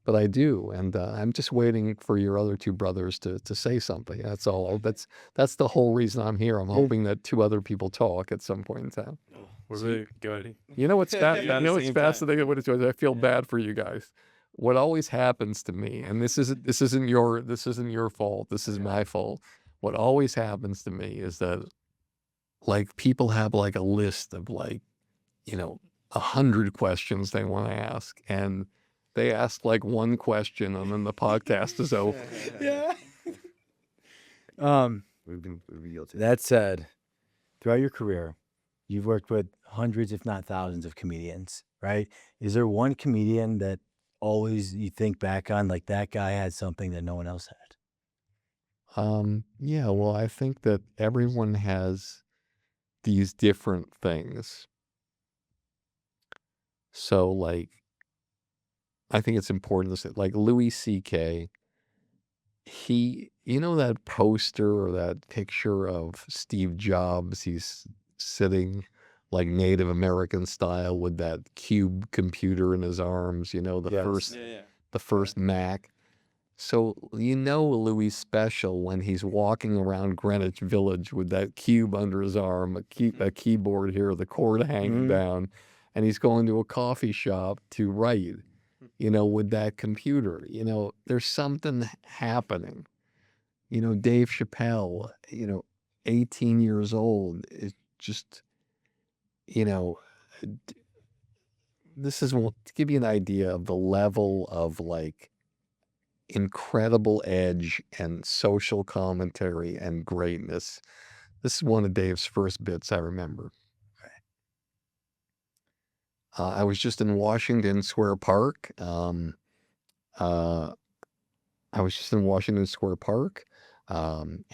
I do, and I'm just waiting for your other two brothers to say something. That's all. That's the whole reason I'm here. I'm hoping that two other people talk at some point in time. We're really good. You know what's At the same time. fascinating? What it's, I feel bad for you guys. What always happens to me, and this isn't your fault. This is my fault. What always happens to me is that, like, people have like a list of, like, 100 questions they want to ask, and they ask like one question, and then the podcast is over. Yeah. We've been guilty. That said, throughout your career, you've worked with hundreds, if not thousands, of comedians, right? Is there one comedian that always you think back on, like, that guy had something that no one else had? Yeah, well, I think that everyone has these different things. So, like, I think it's important to say, like, Louis C.K., that poster or that picture of Steve Jobs, he's sitting like Native American style with that cube computer in his arms, Yes. the first Mac. So, Louis' special when he's walking around Greenwich Village with that cube under his arm, a keyboard here, the cord hanging down, and he's going to a coffee shop to write, with that computer. There's something happening. Dave Chappelle, 18 years old, is just, this is to give you an idea of the level of, like, incredible edge and social commentary and greatness. This is one of Dave's first bits I remember. I was just in Washington Square Park. And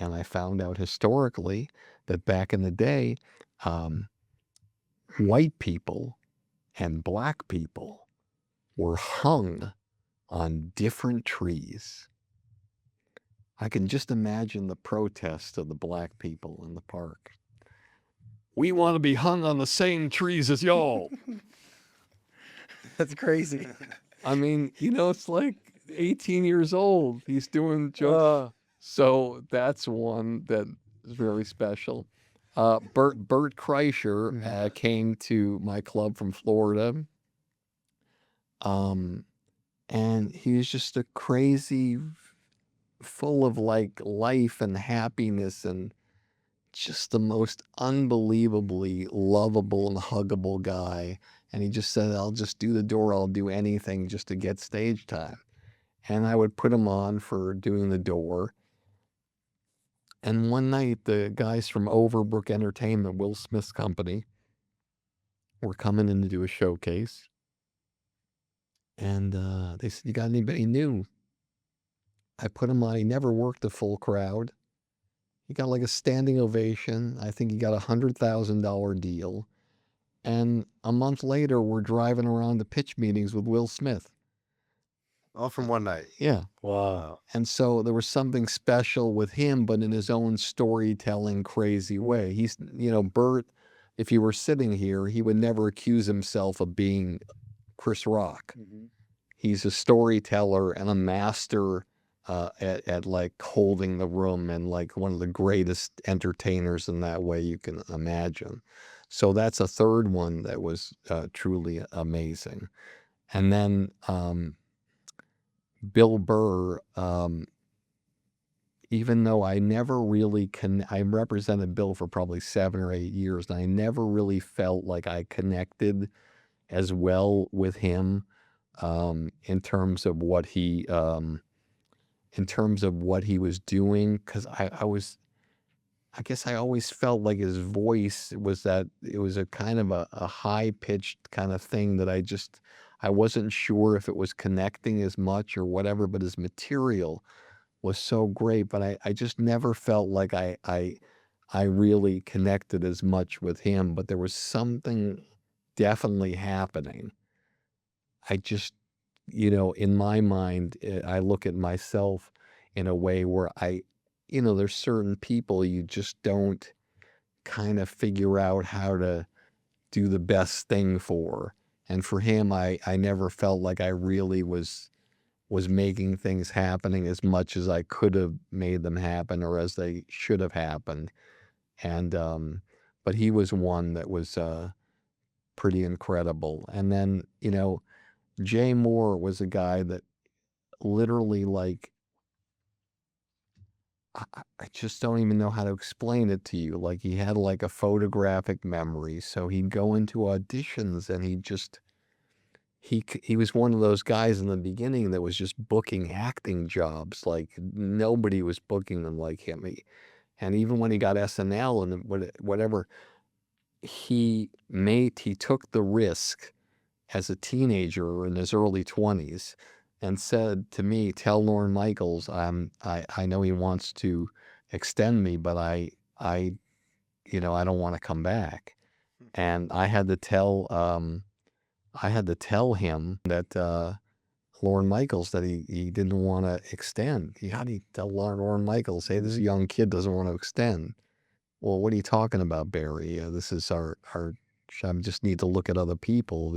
I found out historically that back in the day, white people and black people were hung on different trees. I can just imagine the protest of the black people in the park. We want to be hung on the same trees as y'all. That's crazy. I mean, it's like 18 years old. He's doing jokes. So that's one that is very special. Bert Kreischer came to my club from Florida. And he was just a crazy, full of, like, life and happiness, and just the most unbelievably lovable and huggable guy. And he just said, I'll just do the door. I'll do anything just to get stage time. And I would put him on for doing the door. And one night, the guys from Overbrook Entertainment, Will Smith's company, were coming in to do a showcase. And they said, you got anybody new? I put him on. He never worked a full crowd. He got like a standing ovation. I think he got $100,000 deal. And a month later, we're driving around to pitch meetings with Will Smith. All from one night. Yeah. Wow. And so there was something special with him, but in his own storytelling, crazy way. He's, Bert, if he were sitting here, he would never accuse himself of being Chris Rock. He's a storyteller and a master at like holding the room, and like one of the greatest entertainers in that way you can imagine. So that's a third one that was truly amazing. And then Bill Burr, even though I never really I represented Bill for probably 7 or 8 years, and I never really felt like I connected as well with him in terms of what he in terms of what he was doing, because I guess I always felt like his voice was that it was a kind of a high-pitched kind of thing that I wasn't sure if it was connecting as much or whatever, but his material was so great. But I just never felt like I really connected as much with him, but there was something definitely happening. I just, in my mind, I look at myself in a way where there's certain people you just don't kind of figure out how to do the best thing for. And for him, I never felt like I really was making things happening as much as I could have made them happen or as they should have happened. And, but he was one that was pretty incredible. And then, Jay Moore was a guy that literally, like, I just don't even know how to explain it to you. Like, he had like a photographic memory. So he'd go into auditions and he was one of those guys in the beginning that was just booking acting jobs. Like, nobody was booking them like him. And even when he got SNL and whatever, he took the risk as a teenager in his early 20s and said to me, "Tell Lorne Michaels, I know he wants to extend me, but I don't want to come back." And I had to tell him that Lorne Michaels that he didn't want to extend. How do you tell Lorne Michaels, "Hey, this young kid doesn't want to extend"? Well, what are you talking about, Barry? This is our. I just need to look at other people.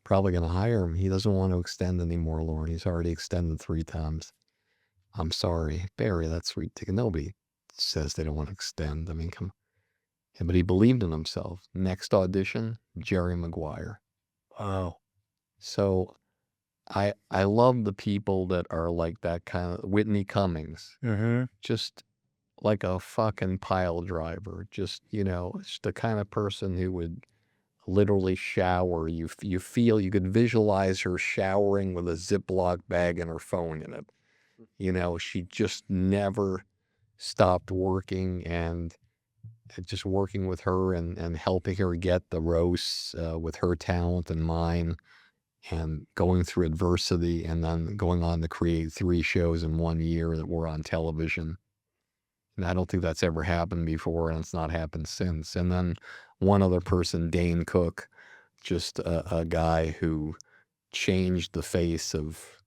Probably going to hire him. He doesn't want to extend anymore, Lauren. He's already extended 3 times. I'm sorry, Barry. That's ridiculous. Nobody says they don't want to extend. I mean, come. Yeah, but he believed in himself. Next audition, Jerry Maguire. Wow. So I love the people that are like that kind of Whitney Cummings. Mm-hmm. Just like a fucking pile driver, just the kind of person who would literally shower. You feel you could visualize her showering with a Ziploc bag and her phone in it. She just never stopped working and just working with her and helping her get the roasts with her talent and mine, and going through adversity and then going on to create 3 shows in 1 year that were on television. And I don't think that's ever happened before, and it's not happened since. And then one other person, Dane Cook, just a guy who changed the face of,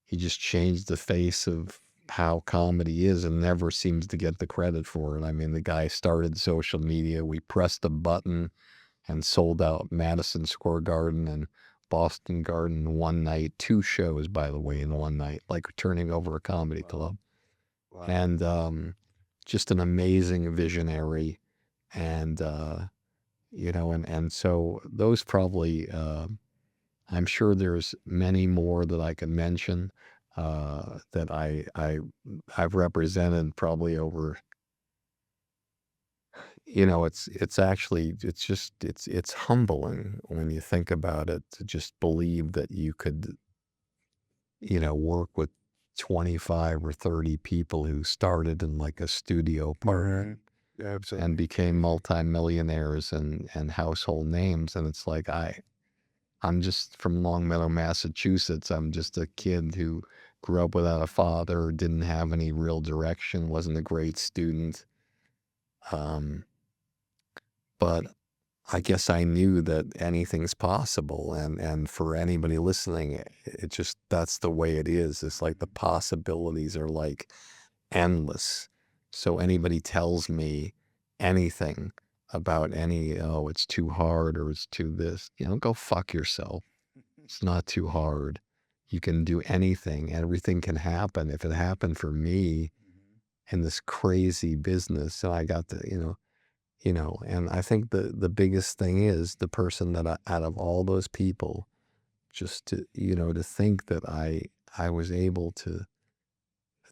he just changed the face of how comedy is and never seems to get the credit for it. I mean, the guy started social media. We pressed a button and sold out Madison Square Garden and Boston Garden one night. 2 shows, by the way, in one night, like turning over a comedy club. Wow. And just an amazing visionary. And, and so those probably, I'm sure there's many more that I could mention that I've represented probably over, it's humbling when you think about it, to just believe that you could, work with 25 or 30 people who started in like a studio apartment Absolutely. and became multimillionaires and household names. And it's like, I'm just from Longmeadow, Massachusetts. I'm just a kid who grew up without a father, didn't have any real direction, wasn't a great student. But I guess I knew that anything's possible. And for anybody listening, it just, that's the way it is. It's like the possibilities are like endless. So anybody tells me anything about it's too hard or it's too this, go fuck yourself. It's not too hard. You can do anything. Everything can happen. If it happened for me in this crazy business, and I got to, and I think the biggest thing is the person that out of all those people, just to, to think that I was able to,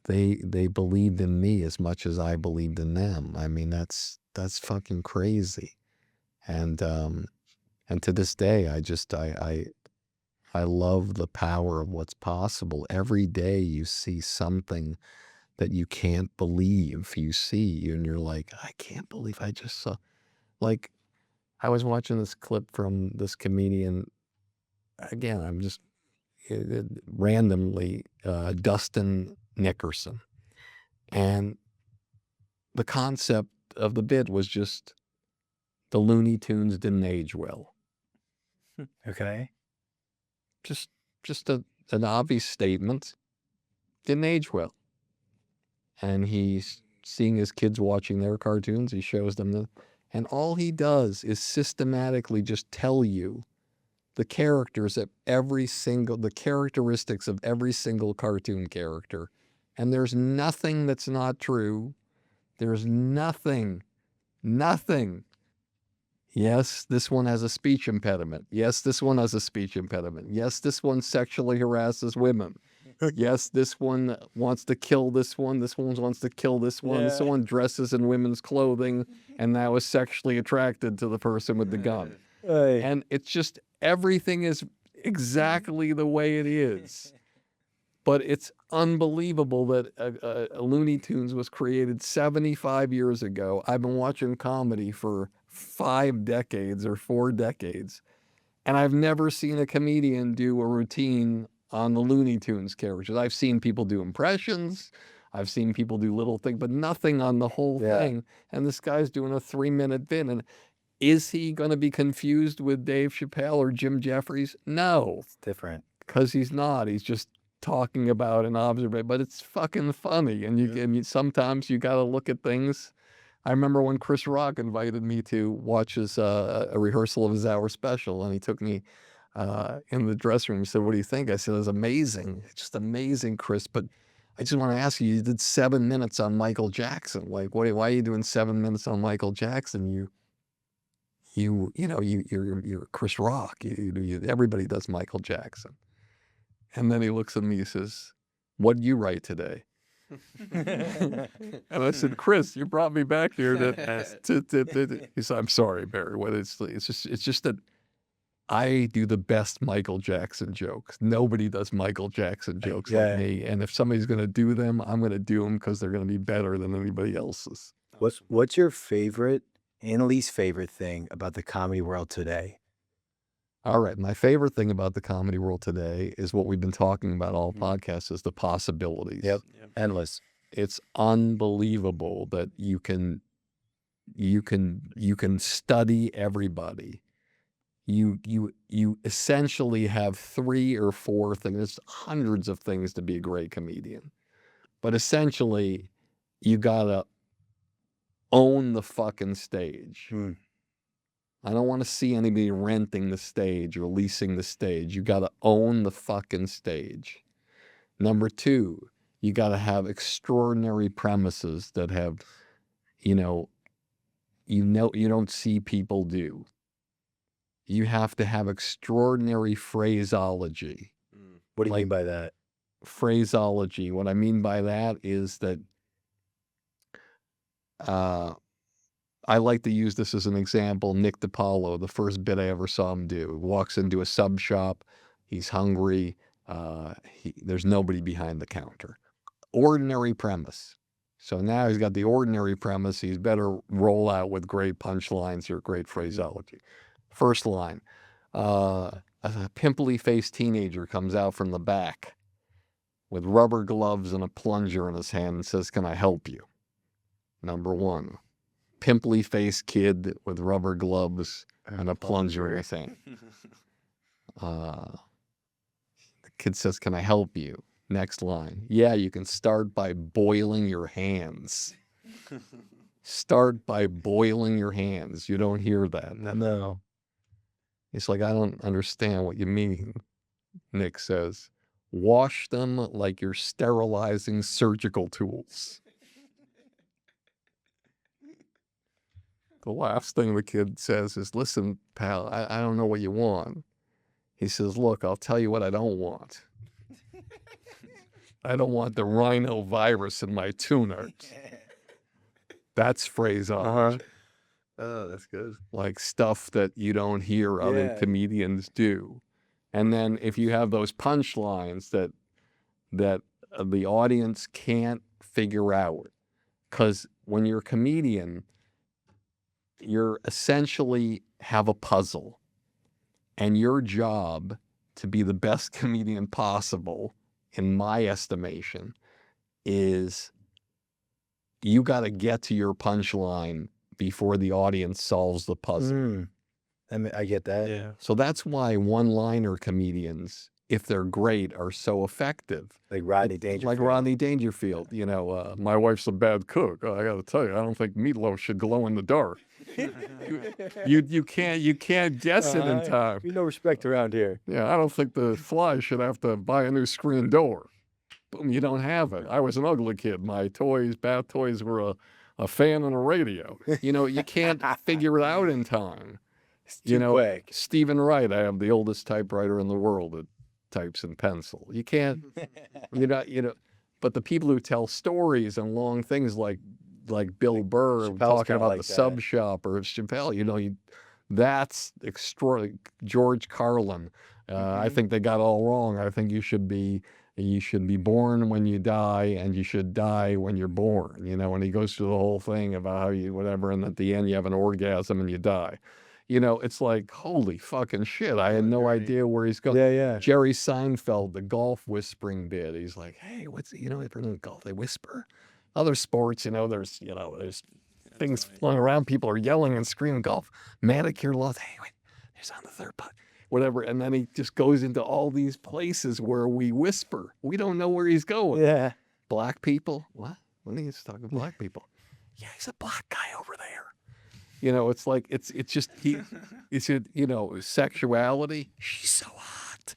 they believed in me as much as I believed in them. I mean, that's fucking crazy. And to this day, I love the power of what's possible. Every day you see something that you can't believe you see, and you're like, I can't believe I just saw. Like, I was watching this clip from this comedian. Again, I'm just randomly, Dustin Nickerson. And the concept of the bit was just the Looney Tunes didn't age well. Okay. Just an obvious statement. Didn't age well. And he's seeing his kids watching their cartoons. He shows them and all he does is systematically just tell you the characteristics of every single cartoon character. And there's nothing that's not true. There's nothing. Yes, this one has a speech impediment. Yes, this one has a speech impediment. Yes, this one sexually harasses women. Yes, this one wants to kill this one. This one wants to kill this one. This one dresses in women's clothing and now is sexually attracted to the person with the gun. And it's just, everything is exactly the way it is. But it's unbelievable that Looney Tunes was created 75 years ago. I've been watching comedy for 5 decades or 4 decades, and I've never seen a comedian do a routine on the Looney Tunes characters. I've seen people do impressions. I've seen people do little things, but nothing on the whole thing. And this guy's doing a 3-minute bit. And is he going to be confused with Dave Chappelle or Jim Jeffries? No. It's different. Because he's not. He's just talking about an observation, but it's fucking funny. And sometimes you got to look at things. I remember when Chris Rock invited me to watch his a rehearsal of his hour special, and he took me in the dressing room. He said, "What do you think?" I said, "It was amazing. It's just amazing, Chris. But I just want to ask you, you did 7 minutes on Michael Jackson. Like, why are you doing 7 minutes on Michael Jackson? You're Chris Rock. Everybody does Michael Jackson." And then he looks at me, he says, "What did you write today?" And I said, "Chris, you brought me back here to he said, "I'm sorry, Barry. It's just that I do the best Michael Jackson jokes. Nobody does Michael Jackson jokes like me. And if somebody's going to do them, I'm going to do them because they're going to be better than anybody else's." What's your favorite and least favorite thing about the comedy world today? All right. My favorite thing about the comedy world today is what we've been talking about all podcasts, is the possibilities. Yep. Endless. It's unbelievable that you can study everybody. You essentially have 3 or 4 things. There's hundreds of things to be a great comedian. But essentially, you gotta own the fucking stage. I don't want to see anybody renting the stage or leasing the stage. You got to own the fucking stage. Number 2, you got to have extraordinary premises that have, you don't see people do. You have to have extraordinary phraseology. What do you mean by that? Phraseology. What I mean by that is that I like to use this as an example. Nick DiPaolo, the first bit I ever saw him do, walks into a sub shop. He's hungry. There's nobody behind the counter. Ordinary premise. So now he's got the ordinary premise. He's better roll out with great punchlines or great phraseology. First line, a pimply-faced teenager comes out from the back with rubber gloves and a plunger in his hand and says, "Can I help you?" Number 1. Pimply-faced kid with rubber gloves and a plunger in his hand. The kid says, "Can I help you?" Next line. "Yeah, you can start by boiling your hands." Start by boiling your hands. You don't hear that. No. It's like, "I don't understand what you mean." Nick says, "Wash them like you're sterilizing surgical tools." The last thing the kid says is, "Listen, pal, I don't know what you want." He says, "Look, I'll tell you what I don't want. I don't want the rhinovirus in my tuna." That's phraseology. Oh, that's good. Like stuff that you don't hear other comedians do. And then if you have those punchlines that the audience can't figure out, because when you're a comedian, you're essentially have a puzzle, and your job to be the best comedian possible, in my estimation, is you got to get to your punchline before the audience solves the puzzle. I mean, I get that. Yeah. So that's why one-liner comedians, if they're great, are so effective. Like Rodney Dangerfield. Like Rodney Dangerfield, you know, my wife's a bad cook. Oh, I got to tell you, I don't think meatloaf should glow in the dark. you can't guess it in time. We no respect around here. Yeah, I don't think the fly should have to buy a new screen door. Boom, you don't have it. I was an ugly kid. My bath toys were a fan and a radio. You know, you can't figure it out in time. Too quick. Stephen Wright, I have the oldest typewriter in the world that types in pencil. You can't, but the people who tell stories and long things like Bill Burr Chappelle's talking kinda about like the that. sub shop, or Chappelle, that's extraordinary. George Carlin, I think they got all wrong. I think you should be born when you die, and you should die when you're born. When he goes through the whole thing about how you whatever, and at the end you have an orgasm and you die. It's like, holy fucking shit. I had no idea where he's going. Yeah. Jerry Seinfeld, the golf whispering bit. He's like, hey, if you're in golf, they whisper. Other sports, there's things flung around. People are yelling and screaming. Golf, manicure laws. Hey, wait, there's on the third putt. Whatever. And then he just goes into all these places where we whisper. We don't know where he's going. Yeah. Black people? What? When are you talking black people? Yeah, he's a black guy over there. It's like, it's just, sexuality. She's so hot.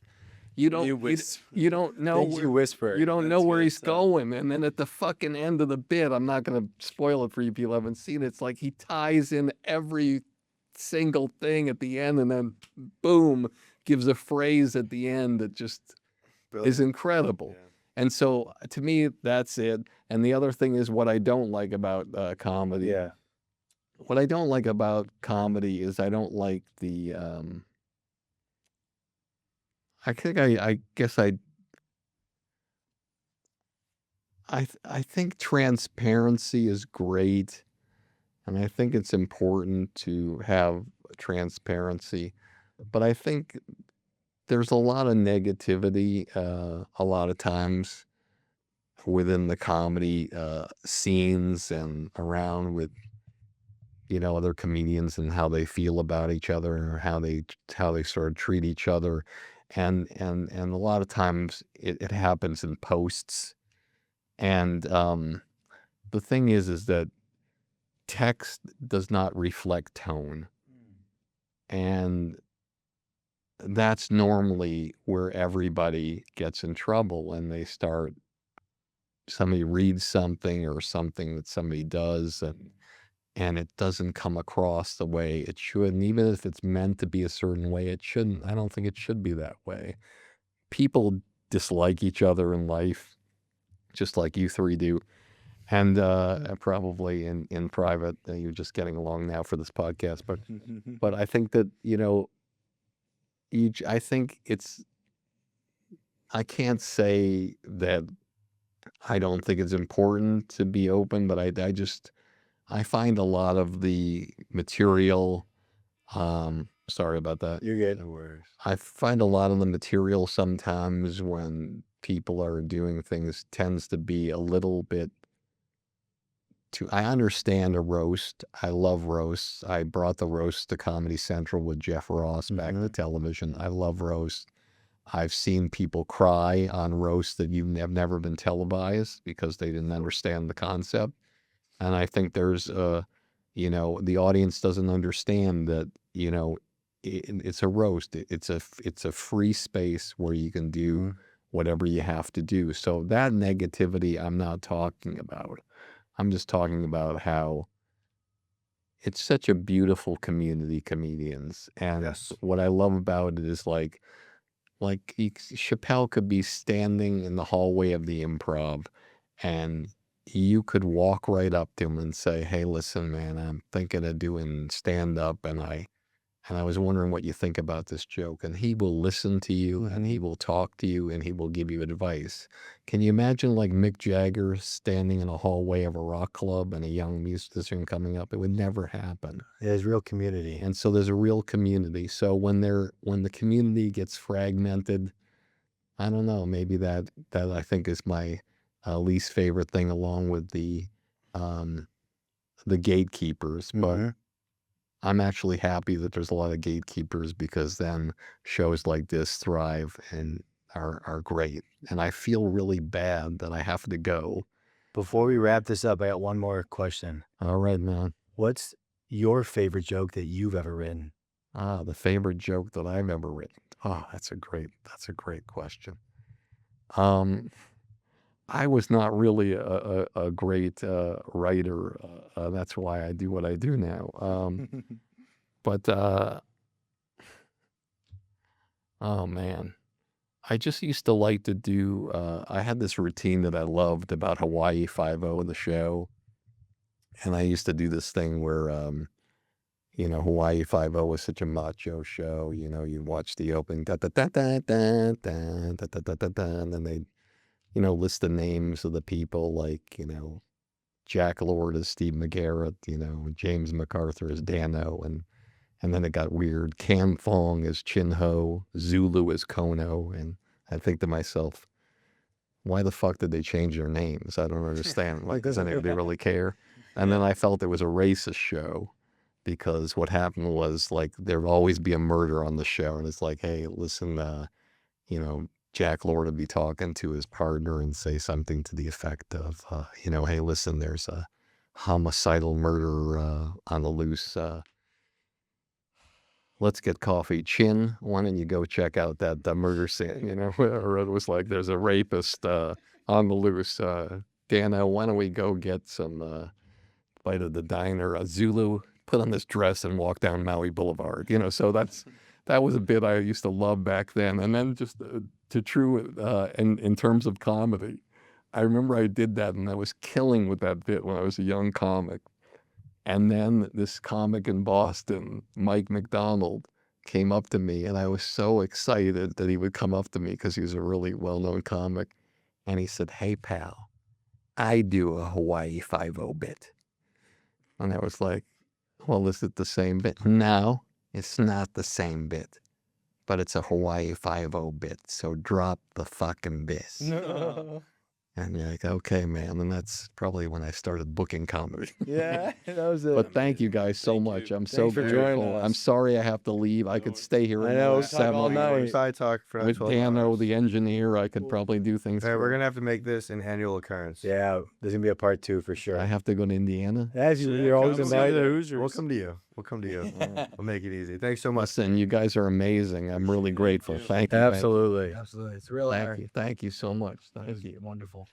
You don't know Things where, you whisper. you don't know That's where good he's stuff. going. And then at the fucking end of the bit, I'm not going to spoil it for you people who haven't seen it. It's like he ties in every single thing at the end, and then boom, gives a phrase at the end that just is incredible. Yeah. And so to me, that's it. And the other thing is what I don't like about comedy. Yeah. What I don't like about comedy is I don't like the, I think transparency is great, and I think it's important to have transparency, but I think there's a lot of negativity a lot of times within the comedy scenes and around with other comedians and how they feel about each other, or how they sort of treat each other, and a lot of times it happens in posts. And the thing is that text does not reflect tone, and that's normally where everybody gets in trouble, when somebody reads something or something that somebody does, and it doesn't come across the way it should. And even if it's meant to be a certain way, it shouldn't. I don't think it should be that way. People dislike each other in life, just like you three do. And probably in private, you're just getting along now for this podcast. But I think that, I think I can't say that I don't think it's important to be open, but I find a lot of the material, sorry about that. You're good. No worries. I find a lot of the material sometimes when people are doing things tends to be a little bit too. I understand a roast. I love roasts. I brought the roast to Comedy Central with Jeff Ross back to television. I love roast. I've seen people cry on roasts that have never been televised because they didn't understand the concept. And I think there's the audience doesn't understand that, it's a roast. It's a free space where you can do whatever you have to do. So that negativity I'm not talking about. I'm just talking about how it's such a beautiful community, comedians. And what I love about it is like Chappelle could be standing in the hallway of the Improv, and you could walk right up to him and say, hey, listen, man, I'm thinking of doing stand-up, and And I was wondering what you think about this joke. And he will listen to you and he will talk to you and he will give you advice. Can you imagine like Mick Jagger standing in a hallway of a rock club and a young musician coming up? It would never happen. There's real community. And so there's a real community. So when the community gets fragmented, I don't know, maybe that I think is my least favorite thing, along with the gatekeepers. But I'm actually happy that there's a lot of gatekeepers, because then shows like this thrive and are great. And I feel really bad that I have to go. Before we wrap this up, I got one more question. All right, man. What's your favorite joke that you've ever written? The favorite joke that I've ever written. Oh, that's a great question. I was not really a great writer. That's why I do what I do now. But oh man, I just used to like to do. I had this routine that I loved about Hawaii Five-0, the show, and I used to do this thing where, Hawaii Five-0 was such a macho show. You watch the opening, da da da da da da da da da da, and then they, list the names of the people, like, Jack Lord as Steve McGarrett, James MacArthur as Dano, and then it got weird. Cam Fong as Chin Ho, Zulu as Kono, and I think to myself, why the fuck did they change their names? I don't understand. Like, does anybody really care? And then I felt it was a racist show, because what happened was, like, there would always be a murder on the show, and it's like, hey, listen, Jack Lord would be talking to his partner and say something to the effect of, hey, listen, there's a homicidal murder on the loose. Let's get coffee. Chin, why don't you go check out that murder scene, or it was like, there's a rapist on the loose. Dano, why don't we go get some bite of the diner? Zulu, put on this dress and walk down Maui Boulevard. So that was a bit I used to love back then. And then just in terms of comedy, I remember I did that and I was killing with that bit when I was a young comic. And then this comic in Boston, Mike McDonald, came up to me, and I was so excited that he would come up to me, because he was a really well-known comic. And he said, hey, pal, I do a Hawaii Five-0 bit. And I was like, well, is it the same bit? No, it's not the same bit, but it's a Hawaii Five-0 bit, so drop the fucking bit. No. And you're like, okay, man. And that's probably when I started booking comedy. Yeah, that was it. But thank you guys so much. I'm so for grateful. joining us. I'm sorry I have to leave. I could stay here. I know, another all 7 night. years. Side talk for With 12 Dano, hours. the engineer, I could probably do things. Hey, for we're him. gonna have to make this an annual occurrence. Yeah, there's going to be a part 2 for sure. I have to go to Indiana. As you're always come see invited. the Hoosiers. We'll come to you. We'll make it easy. Thanks so much. Listen, you guys are amazing. I'm really grateful. Thank you. Absolutely. Absolutely. It's real Thank you. Thank you so much. Thank you. Wonderful.